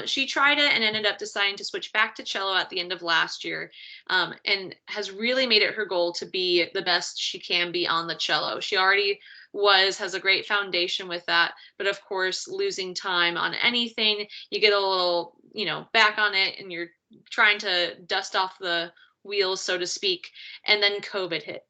She tried it and ended up deciding to switch back to cello at the end of last year, and has really made it her goal to be the best she can be on the cello. She already has a great foundation with that, but of course, losing time on anything, you get a little, back on it and you're trying to dust off the wheels, so to speak, and then COVID hit.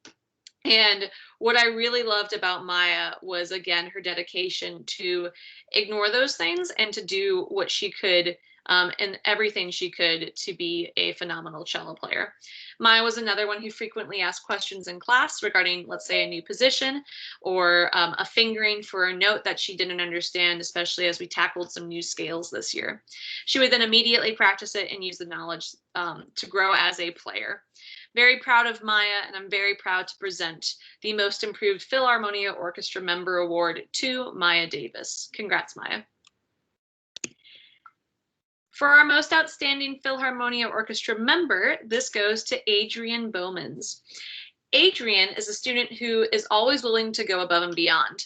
And what I really loved about Maya was, again, her dedication to ignore those things and to do what she could, and everything she could to be a phenomenal cello player. Maya was another one who frequently asked questions in class regarding, let's say, a new position or a fingering for a note that she didn't understand, especially as we tackled some new scales this year. She would then immediately practice it and use the knowledge to grow as a player. Very proud of Maya, and I'm very proud to present the Most Improved Philharmonia Orchestra Member Award to Maya Davis. Congrats, Maya. For our Most Outstanding Philharmonia Orchestra Member, this goes to Adrian Bowmans. Adrian is a student who is always willing to go above and beyond.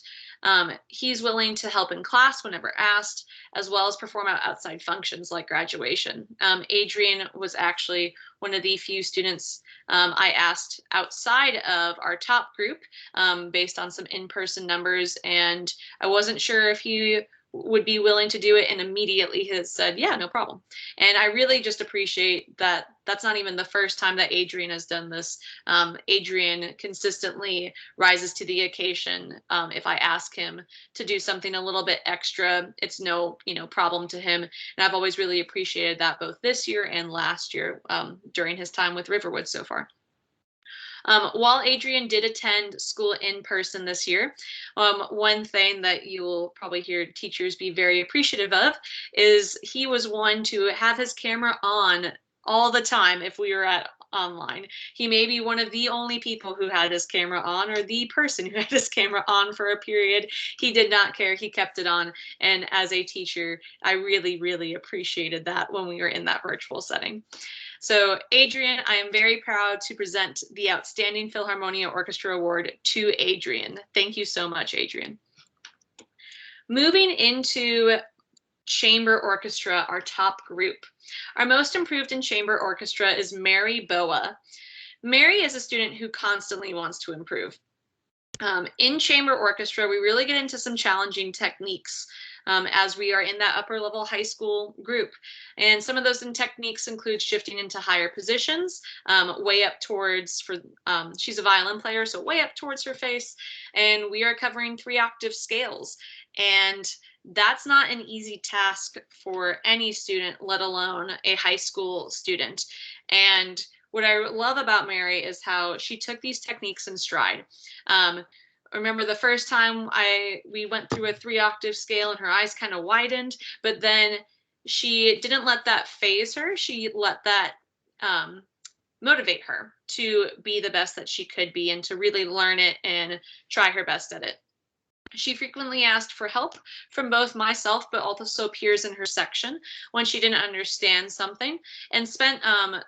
He's willing to help in class whenever asked, as well as perform outside functions like graduation. Adrian was actually one of the few students I asked outside of our top group based on some in-person numbers, and I wasn't sure if he would be willing to do it, and immediately has said, yeah, no problem. And I really just appreciate that. That's not even the first time that Adrian has done this. Adrian consistently rises to the occasion. If I ask him to do something a little bit extra, it's no problem to him. And I've always really appreciated that, both this year and last year during his time with Riverwood so far. While Adrian did attend school in person this year, one thing that you'll probably hear teachers be very appreciative of is he was one to have his camera on all the time if we were at online. He may be one of the only people who had his camera on, or the person who had his camera on for a period. He did not care. He kept it on. And as a teacher, I really, really appreciated that when we were in that virtual setting. So Adrian, I am very proud to present the Outstanding Philharmonia Orchestra Award to Adrian. Thank you so much, Adrian. Moving into chamber orchestra, our top group. Our most improved in chamber orchestra is Mary Boa. Mary is a student who constantly wants to improve. In chamber orchestra, we really get into some challenging techniques as we are in that upper level high school group. And some of those techniques include shifting into higher positions, way up towards, she's a violin player, so way up towards her face. And we are covering 3-octave scales. And that's not an easy task for any student, let alone a high school student. And what I love about Mary is how she took these techniques in stride. I remember the first time we went through a 3-octave scale and her eyes kind of widened, but then she didn't let that phase her. She let that motivate her to be the best that she could be and to really learn it and try her best at it. She frequently asked for help from both myself, but also peers in her section when she didn't understand something, and spent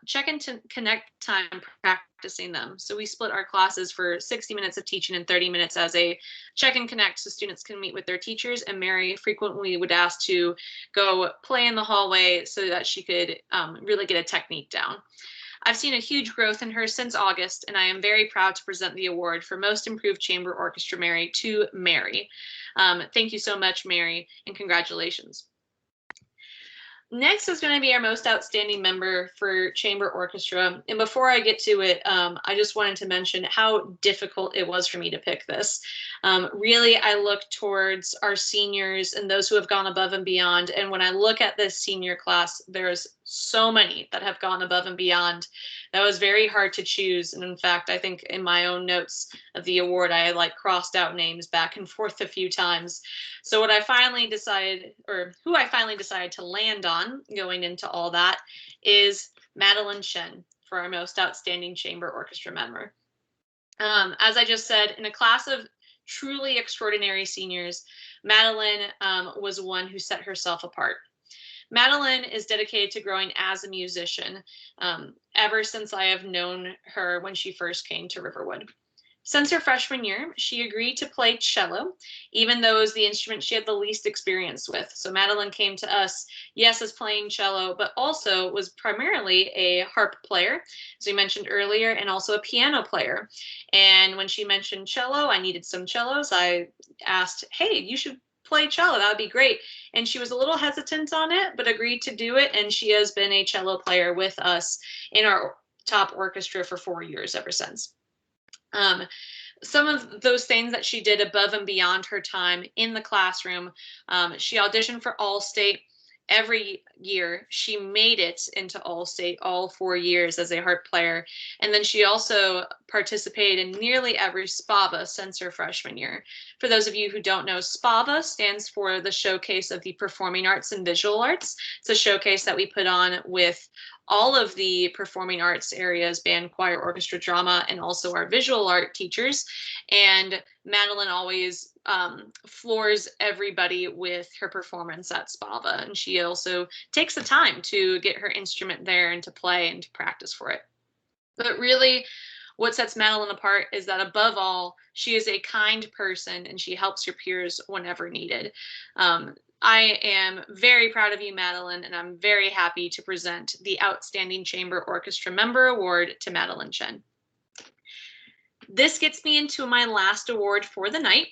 check and connect time practicing them. So we split our classes for 60 minutes of teaching and 30 minutes as a check and connect so students can meet with their teachers. And Mary frequently would ask to go play in the hallway so that she could really get a technique down. I've seen a huge growth in her since August, and I am very proud to present the award for Most Improved Chamber Orchestra Mary to Mary. Thank you so much, Mary, and congratulations. Next is going to be our most outstanding member for chamber orchestra. And before I get to it, I just wanted to mention how difficult it was for me to pick this. Really, I look towards our seniors and those who have gone above and beyond. And when I look at this senior class, there's so many that have gone above and beyond. That was very hard to choose. And in fact, I think in my own notes of the award, I crossed out names back and forth a few times. So what I finally decided, or who I finally decided to land on going into all that, is Madeline Shen for our most outstanding chamber orchestra member. As I just said, in a class of truly extraordinary seniors, Madeline was one who set herself apart. Madeline is dedicated to growing as a musician ever since I have known her when she first came to Riverwood. Since her freshman year, she agreed to play cello, even though it was the instrument she had the least experience with. So Madeline came to us, yes, as playing cello, but also was primarily a harp player, as we mentioned earlier, and also a piano player. And when she mentioned cello, I needed some cellos. I asked, hey, you should play cello, that would be great. And she was a little hesitant on it, but agreed to do it. And she has been a cello player with us in our top orchestra for 4 years ever since. Some of those things that she did above and beyond her time in the classroom, she auditioned for All-State every year. She made it into All-State all 4 years as a harp player. And then she also participated in nearly every SPAVA since her freshman year. For those of you who don't know, SPAVA stands for the Showcase of the Performing Arts and Visual Arts. It's a showcase that we put on with all of the performing arts areas, band, choir, orchestra, drama, and also our visual art teachers. And Madeline always floors everybody with her performance at SPAVA. And she also takes the time to get her instrument there and to play and to practice for it. But really, what sets Madeline apart is that above all, she is a kind person and she helps her peers whenever needed. I am very proud of you, Madeline, and I'm very happy to present the Outstanding Chamber Orchestra Member Award to Madeline Chen. This gets me into my last award for the night.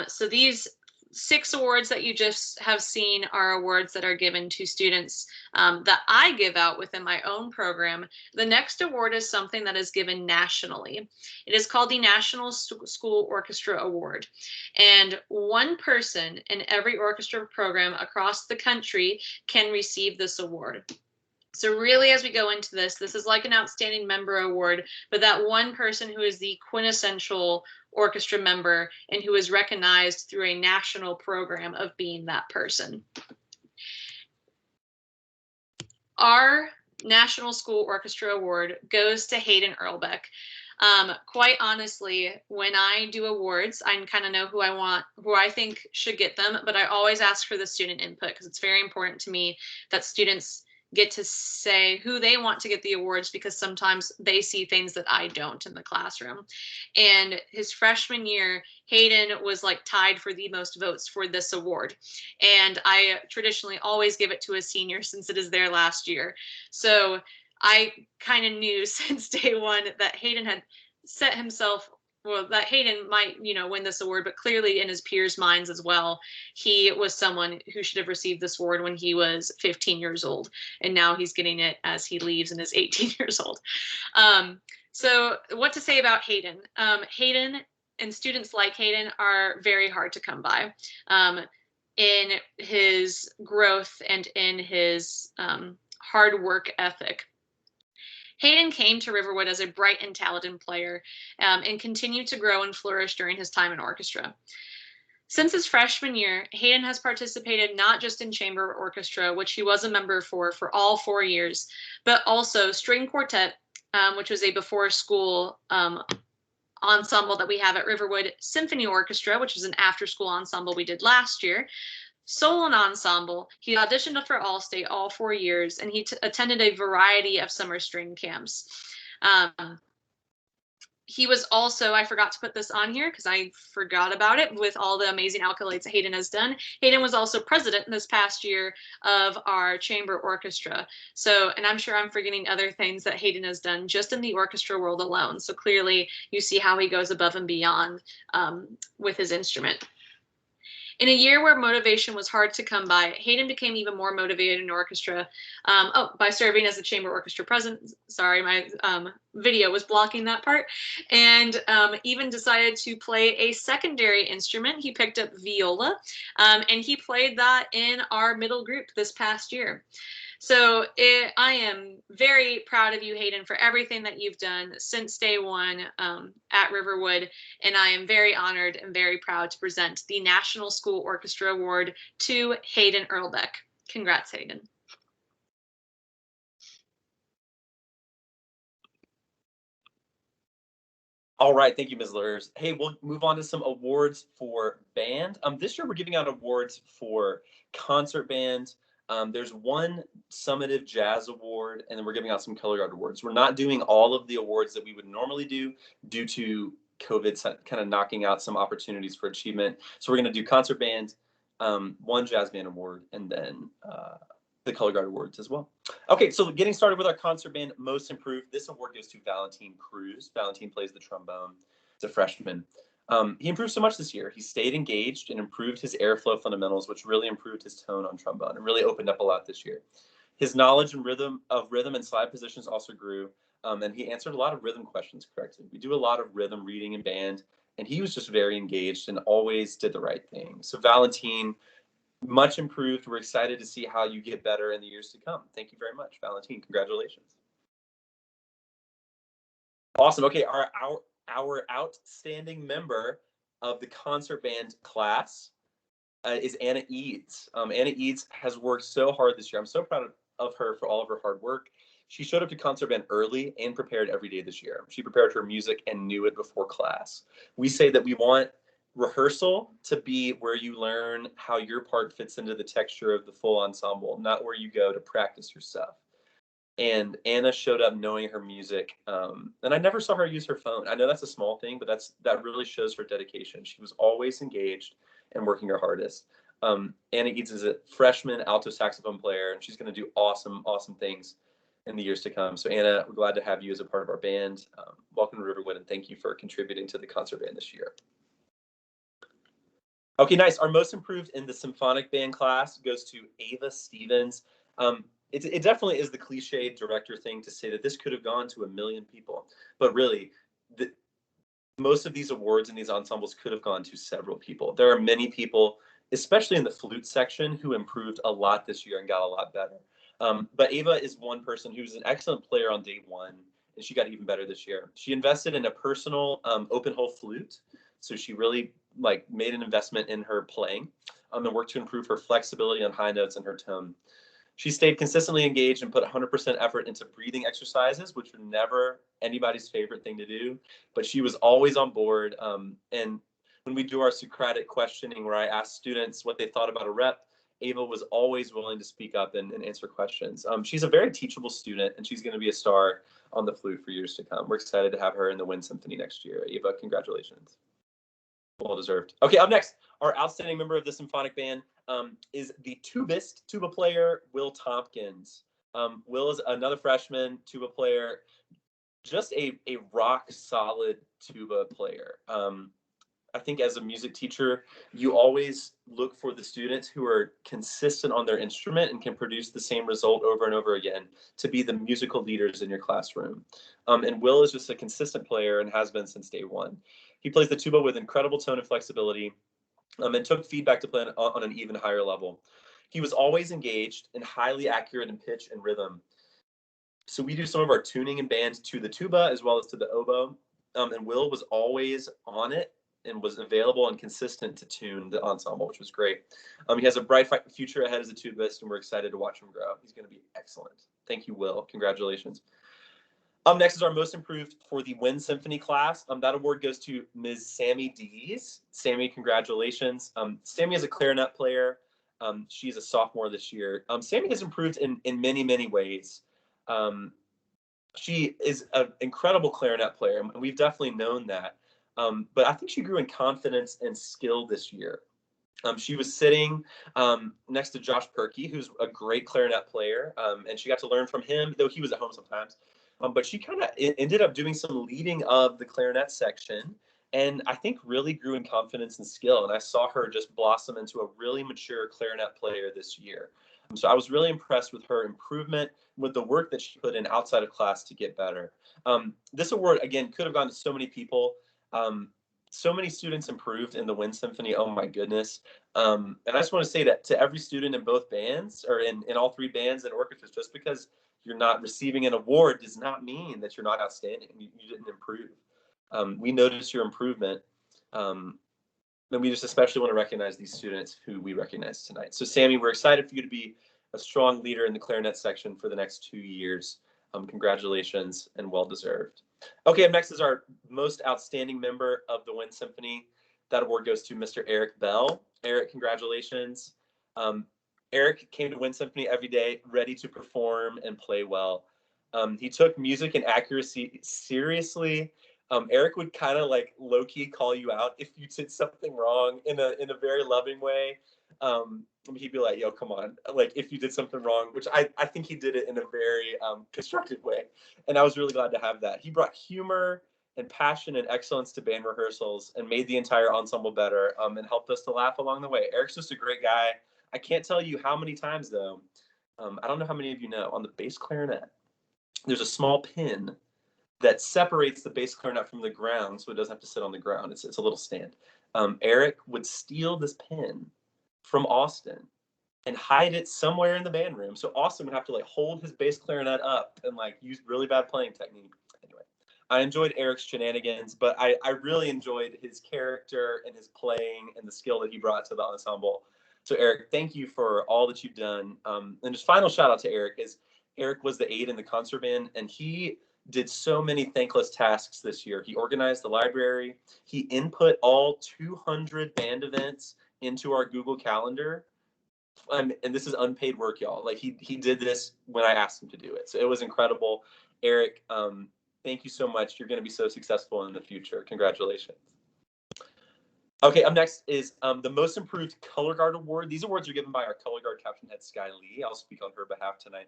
So these 6 awards that you just have seen are awards that are given to students that I give out within my own program. The next award is something that is given nationally. It is called the National School Orchestra Award. And one person in every orchestra program across the country can receive this award. So really, as we go into this is like an outstanding member award, but that one person who is the quintessential orchestra member and who is recognized through a national program of being that person. Our National School Orchestra Award goes to Hayden Earlbeck. Quite honestly, when I do awards, I kind of know who I want, who I think should get them, but I always ask for the student input because it's very important to me that students get to say who they want to get the awards, because sometimes they see things that I don't in the classroom. And his freshman year, Hayden was like tied for the most votes for this award. And I traditionally always give it to a senior since it is their last year. So I kind of knew since day one that Hayden had set himself, well, that Hayden might, win this award, but clearly in his peers' minds as well, he was someone who should have received this award when he was 15 years old. And now he's getting it as he leaves and is 18 years old. So what to say about Hayden? Hayden and students like Hayden are very hard to come by in his growth and in his hard work ethic. Hayden came to Riverwood as a bright and talented player and continued to grow and flourish during his time in orchestra. Since his freshman year, Hayden has participated not just in chamber orchestra, which he was a member for all 4 years, but also string quartet, which was a before school ensemble that we have at Riverwood, symphony orchestra, which was an after school ensemble we did last year, solo ensemble. He auditioned for All-State all 4 years, and he attended a variety of summer string camps. He was also, I forgot to put this on here because I forgot about it with all the amazing accolades that Hayden has done. Hayden was also president this past year of our chamber orchestra. So, and I'm sure I'm forgetting other things that Hayden has done just in the orchestra world alone. So clearly you see how he goes above and beyond with his instrument. In a year where motivation was hard to come by, Hayden became even more motivated in orchestra by serving as the chamber orchestra president. Sorry, my video was blocking that part. And even decided to play a secondary instrument. He picked up viola, and he played that in our middle group this past year. So I am very proud of you, Hayden, for everything that you've done since day one at Riverwood. And I am very honored and very proud to present the National School Orchestra Award to Hayden Earlbeck. Congrats, Hayden. All right, thank you, Ms. Lurs. Hey, we'll move on to some awards for band. This year we're giving out awards for concert band. There's one summative jazz award, and then we're giving out some color guard awards. We're not doing all of the awards that we would normally do due to COVID's kind of knocking out some opportunities for achievement. So we're going to do concert band, one jazz band award, and then the color guard awards as well. Okay, so getting started with our concert band most improved. This award goes to Valentine Cruz. Valentine plays the trombone. He's a freshman. He improved so much this year. He stayed engaged and improved his airflow fundamentals, which really improved his tone on trombone and really opened up a lot this year. His knowledge and rhythm and slide positions also grew, and he answered a lot of rhythm questions correctly. We do a lot of rhythm reading in band, and he was just very engaged and always did the right thing. So Valentine, much improved. We're excited to see how you get better in the years to come. Thank you very much, Valentine. Congratulations. Awesome. Okay, our outstanding member of the concert band class is Anna Eads. Anna Eads has worked so hard this year. I'm so proud of her for all of her hard work. She showed up to concert band early and prepared every day this year. She prepared her music and knew it before class. We say that we want rehearsal to be where you learn how your part fits into the texture of the full ensemble, not where you go to practice your stuff. And Anna showed up knowing her music, and I never saw her use her phone. I know that's a small thing, but that really shows her dedication. She was always engaged and working her hardest. Anna Eads is a freshman alto saxophone player, and she's going to do awesome things in the years to come. So Anna, we're glad to have you as a part of our band. Welcome to Riverwood, and thank you for contributing to the concert band this year. Okay, nice. Our most improved in the symphonic band class goes to Ava Stevens. It definitely is the cliche director thing to say that this could have gone to 1 million people, but really, most of these awards in these ensembles could have gone to several people. There are many people, especially in the flute section, who improved a lot this year and got a lot better. But Ava is one person who's an excellent player on day one, and she got even better this year. She invested in a personal open hole flute, so she really made an investment in her playing, and worked to improve her flexibility on high notes and her tone. She stayed consistently engaged and put 100% effort into breathing exercises, which were never anybody's favorite thing to do, but she was always on board. And when we do our Socratic questioning, where I ask students what they thought about a rep, Ava was always willing to speak up and answer questions. She's a very teachable student, and she's going to be a star on the flute for years to come. We're excited to have her in the Wind Symphony next year. Ava, congratulations. Well deserved. Okay, up next, our outstanding member of the symphonic band is the tuba player, Will Tompkins. Will is another freshman tuba player, just a rock solid tuba player. I think as a music teacher, you always look for the students who are consistent on their instrument and can produce the same result over and over again to be the musical leaders in your classroom. And Will is just a consistent player and has been since day one. He plays the tuba with incredible tone and flexibility, and took feedback to play on an even higher level. He was always engaged and highly accurate in pitch and rhythm. So we do some of our tuning in band to the tuba as well as to the oboe, and Will was always on it and was available and consistent to tune the ensemble, which was great. He has a bright future ahead as a tubist, and we're excited to watch him grow. He's going to be excellent. Thank you, Will. Congratulations. Next is our most improved for the Wind Symphony class. That award goes to Ms. Sammy Dees. Sammy, congratulations. Sammy is a clarinet player. She's a sophomore this year. Sammy has improved in many ways. She is an incredible clarinet player, and we've definitely known that. But I think she grew in confidence and skill this year. She was sitting next to Josh Perkey, who's a great clarinet player, and she got to learn from him, though he was at home sometimes. But she kind of ended up doing some leading of the clarinet section, and I think really grew in confidence and skill. And I saw her just blossom into a really mature clarinet player this year. So I was really impressed with her improvement, with the work that she put in outside of class to get better. This award, again, could have gone to so many people. So many students improved in the Wind Symphony. Oh my goodness. And I just want to say that to every student in both bands, or in all three bands and orchestras, just because you're not receiving an award does not mean that you're not outstanding. You didn't improve. We noticed your improvement. And we just especially want to recognize these students who we recognize tonight. So Sammy, we're excited for you to be a strong leader in the clarinet section for the next 2 years. Congratulations and well-deserved. Okay, up next is our most outstanding member of the Wind Symphony. That award goes to Mr. Eric Bell. Eric, congratulations. Eric came to Wind Symphony every day, ready to perform and play well. He took music and accuracy seriously, Eric would kind of like low key call you out if you did something wrong in a very loving way. He'd be like, "Yo, come on!" Like if you did something wrong, which I think he did it in a very constructive way, and I was really glad to have that. He brought humor and passion and excellence to band rehearsals and made the entire ensemble better, and helped us to laugh along the way. Eric's just a great guy. I can't tell you how many times though. I don't know how many of you know, on the bass clarinet, there's a small pin that separates the bass clarinet from the ground so it doesn't have to sit on the ground. It's a little stand. Eric would steal this pin from Austin and hide it somewhere in the band room. So Austin would have to like hold his bass clarinet up and like use really bad playing technique. Anyway, I enjoyed Eric's shenanigans, but I really enjoyed his character and his playing and the skill that he brought to the ensemble. So Eric, thank you for all that you've done. And just final shout out to Eric is Eric was the aide in the concert band, and he did so many thankless tasks this year. He organized the library. He input all 200 band events into our Google Calendar. And this is unpaid work, y'all. Like he did this when I asked him to do it. So it was incredible. Eric, thank you so much. You're going to be so successful in the future. Congratulations. Okay, up next is the Most Improved Color Guard Award. These awards are given by our Color Guard captain head, Sky Lee. I'll speak on her behalf tonight.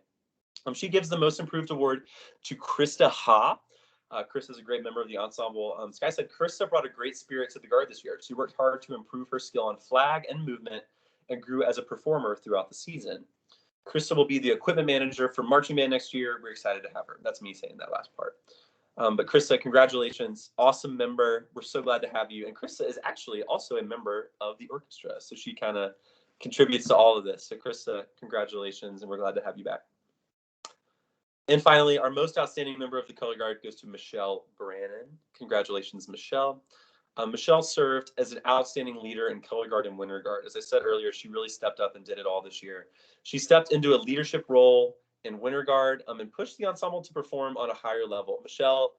She gives the Most Improved Award to Krista Ha. Chris is a great member of the ensemble. Sky said Krista brought a great spirit to the Guard this year. She worked hard to improve her skill on flag and movement and grew as a performer throughout the season. Krista will be the equipment manager for marching band next year. We're excited to have her. That's me saying that last part. But Krista, congratulations. Awesome member. We're so glad to have you. And Krista is actually also a member of the orchestra. So she kind of contributes to all of this. So Krista, congratulations. And we're glad to have you back. And finally, our most outstanding member of the Color Guard goes to Michelle Brannon. Congratulations, Michelle. Michelle served as an outstanding leader in Color Guard and Winter Guard. As I said earlier, she really stepped up and did it all this year. She stepped into a leadership role in Winter Guard and pushed the ensemble to perform on a higher level. Michelle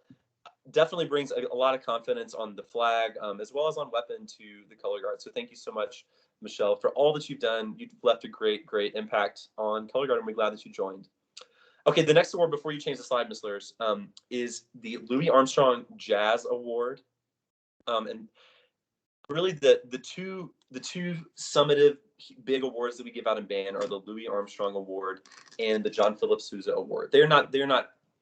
definitely brings a lot of confidence on the flag as well as on weapon to the Color Guard. So thank you so much, Michelle, for all that you've done. You've left a great, great impact on Color Guard, and we're glad that you joined. Okay, the next award before you change the slide, Ms. Lurs, is the Louis Armstrong Jazz Award. And really the two summative big awards that we give out in band are the Louis Armstrong Award and the John Philip Sousa Award. They're not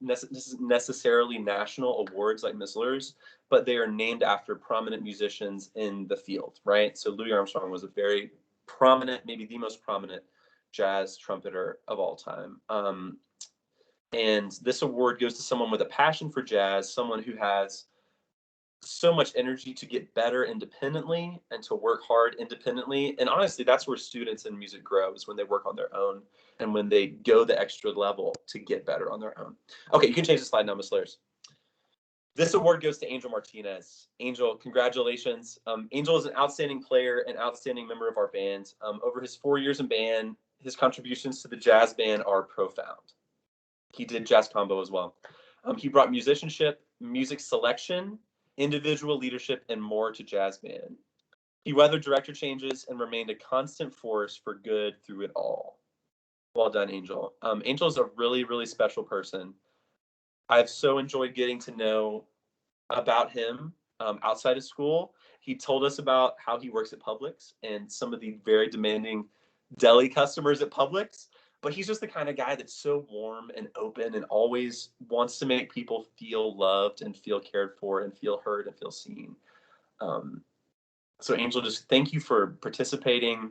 necessarily national awards like Ms. Lurs, but they are named after prominent musicians in the field, right? So Louis Armstrong was a very prominent, maybe the most prominent jazz trumpeter of all time. And this award goes to someone with a passion for jazz, someone who has so much energy to get better independently and to work hard independently. And honestly, that's where students in music grow, is when they work on their own and when they go the extra level to get better on their own. Okay, you can change the slide now, Ms. Lairs. This award goes to Angel Martinez. Angel, congratulations. Angel is an outstanding player and outstanding member of our band. Over his 4 years in band, his contributions to the jazz band are profound. He did jazz combo as well. He brought musicianship, music selection, individual leadership, and more to jazz band. He weathered director changes and remained a constant force for good through it all. Well done, Angel. Angel is a really, really special person. I've so enjoyed getting to know about him outside of school. He told us about how he works at Publix and some of the very demanding deli customers at Publix. But he's just the kind of guy that's so warm and open and always wants to make people feel loved and feel cared for and feel heard and feel seen. So Angel, just thank you for participating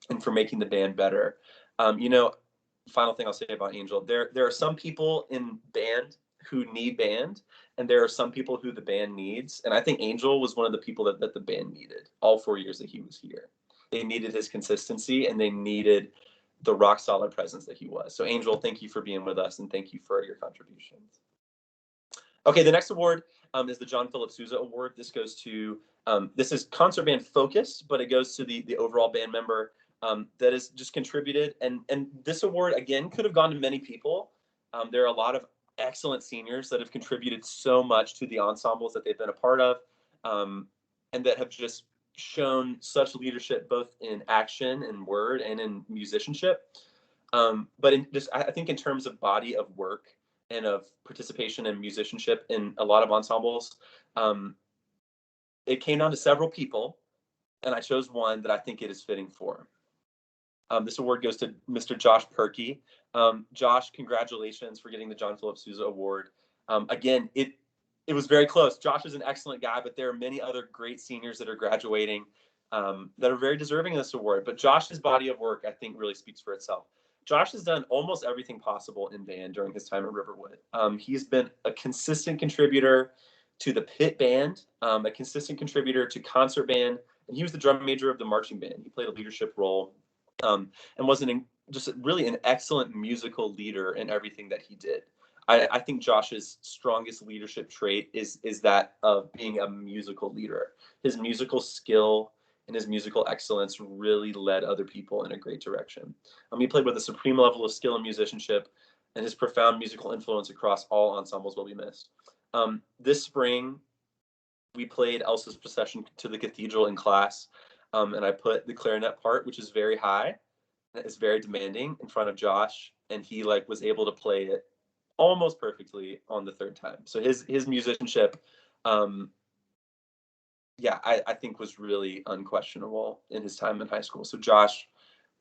and for making the band better. Final thing I'll say about Angel, there are some people in band who need band, and there are some people who the band needs. And I think Angel was one of the people that the band needed all 4 years that he was here. They needed his consistency, and they needed the rock solid presence that he was. So Angel, thank you for being with us, and thank you for your contributions. Okay, the next award is the John Philip Sousa Award. This goes to, this is concert band focused, but it goes to the overall band member that has just contributed. And this award, again, could have gone to many people. There are a lot of excellent seniors that have contributed so much to the ensembles that they've been a part of, and that have just shown such leadership both in action and word and in musicianship. But I think in terms of body of work, and of participation and musicianship in a lot of ensembles. It came down to several people, and I chose one that I think it is fitting for. This award goes to Mr. Josh Perkey. Josh, congratulations for getting the John Philip Sousa Award. Again, it was very close. Josh is an excellent guy, but there are many other great seniors that are graduating that are very deserving of this award. But Josh's body of work, I think, really speaks for itself. Josh has done almost everything possible in band during his time at Riverwood. He's been a consistent contributor to the pit band, a consistent contributor to concert band, and he was the drum major of the marching band. He played a leadership role and was just really an excellent musical leader in everything that he did. I think Josh's strongest leadership trait is that of being a musical leader. His musical skill and his musical excellence really led other people in a great direction. He played with a supreme level of skill and musicianship, and his profound musical influence across all ensembles will be missed. This spring, we played Elsa's Procession to the Cathedral in class, and I put the clarinet part, which is very high, it's very demanding, in front of Josh, and he was able to play it almost perfectly on the third time. So his musicianship, I think was really unquestionable in his time in high school. So Josh,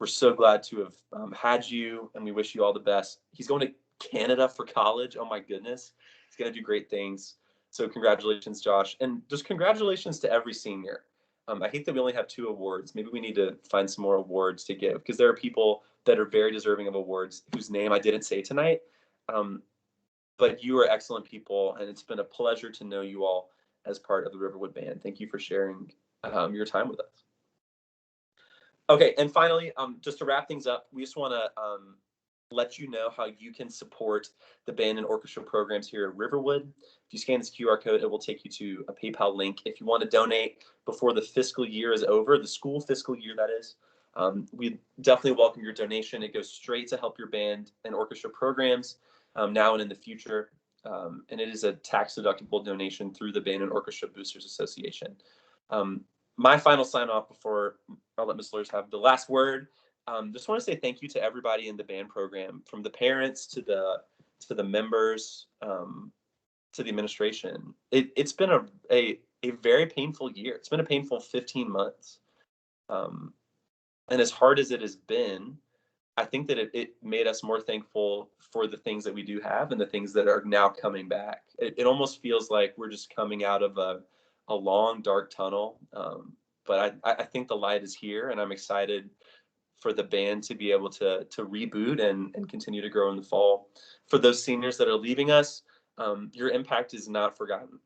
we're so glad to have had you, and we wish you all the best. He's going to Canada for college. Oh my goodness, he's going to do great things. So congratulations, Josh, and just congratulations to every senior. I hate that we only have 2 awards. Maybe we need to find some more awards to give, because there are people that are very deserving of awards whose name I didn't say tonight. But you are excellent people, and it's been a pleasure to know you all as part of the Riverwood Band. Thank you for sharing your time with us. Okay, and finally, just to wrap things up, we just want to let you know how you can support the band and orchestra programs here at Riverwood. If you scan this QR code, it will take you to a PayPal link. If you want to donate before the fiscal year is over, the school fiscal year that is, we definitely welcome your donation. It goes straight to help your band and orchestra programs now and in the future. And it is a tax-deductible donation through the Band and Orchestra Boosters Association. My final sign-off before I'll let Ms. Lurs have the last word. Just want to say thank you to everybody in the band program, from the parents to the members, to the administration. It's been a very painful year. It's been a painful 15 months. And as hard as it has been, I think that it made us more thankful for the things that we do have and the things that are now coming back. It almost feels like we're just coming out of a long, dark tunnel. But I think the light is here, and I'm excited for the band to be able to reboot and continue to grow in the fall. For those seniors that are leaving us, your impact is not forgotten.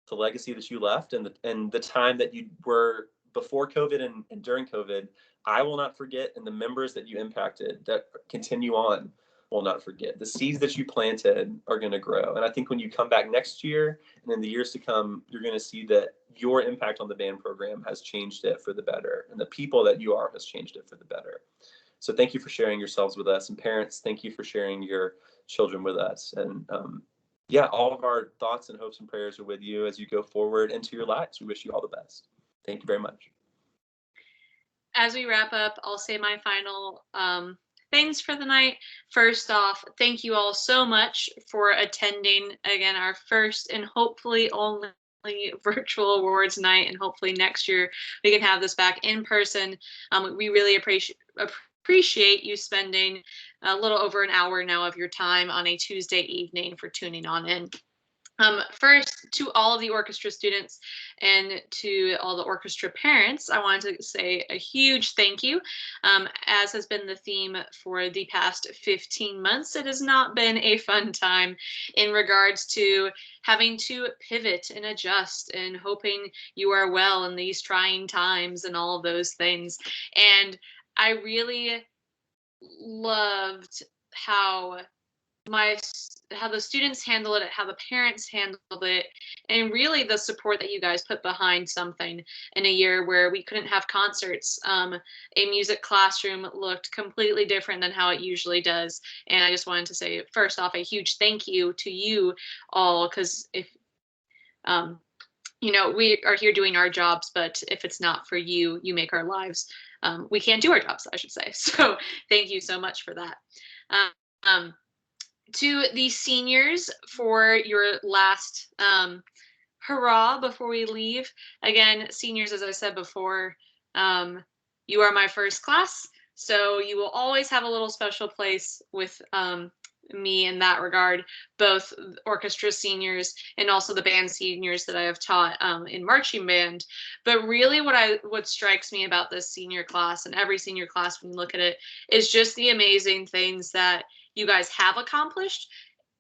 The legacy that you left and the time that you were before COVID and during COVID, I will not forget, and the members that you impacted that continue on will not forget. The seeds that you planted are going to grow. And I think when you come back next year and in the years to come, you're going to see that your impact on the band program has changed it for the better, and the people that you are has changed it for the better. So thank you for sharing yourselves with us, and parents, thank you for sharing your children with us. And all of our thoughts and hopes and prayers are with you as you go forward into your lives. We wish you all the best. Thank you very much. As we wrap up, I'll say my final things for the night. First off, thank you all so much for attending again our first and hopefully only virtual awards night, and hopefully next year we can have this back in person. We really appreciate you spending a little over an hour now of your time on a Tuesday evening for tuning on in. First, to all of the orchestra students and to all the orchestra parents, I wanted to say a huge thank you. As has been the theme for the past 15 months, it has not been a fun time in regards to having to pivot and adjust and hoping you are well in these trying times and all of those things. And I really loved how the students handle it, how the parents handled it, and really the support that you guys put behind something in a year where we couldn't have concerts. A music classroom looked completely different than how it usually does. And I just wanted to say, first off, a huge thank you to you all, because if we are here doing our jobs, but if it's not for you, you make our lives, we can't do our jobs, I should say. So thank you so much for that. To the seniors for your last hurrah before we leave. Again, seniors, as I said before, you are my first class, so you will always have a little special place with me in that regard, both orchestra seniors and also the band seniors that I have taught in marching band. But really what strikes me about this senior class and every senior class when you look at it is just the amazing things that you guys have accomplished,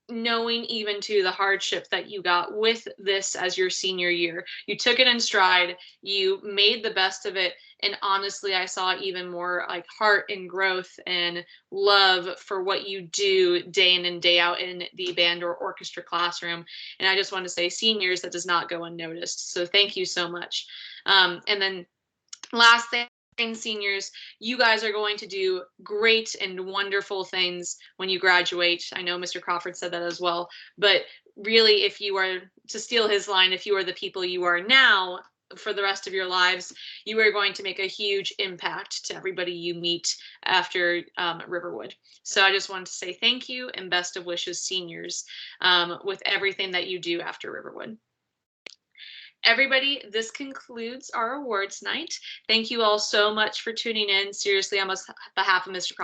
knowing even to the hardship that you got with this as your senior year. You took it in stride, you made the best of it, and honestly, I saw even more like heart and growth and love for what you do day in and day out in the band or orchestra classroom. And I just want to say, seniors, that does not go unnoticed. So thank you so much. And then last thing, seniors, you guys are going to do great and wonderful things when you graduate. I know Mr. Crawford said that as well, but really, if you are, to steal his line, if you are the people you are now for the rest of your lives, you are going to make a huge impact to everybody you meet after Riverwood. So I just wanted to say thank you and best of wishes, seniors, with everything that you do after Riverwood. Everybody, this concludes our awards night. Thank you all so much for tuning in. Seriously, on behalf of Mr.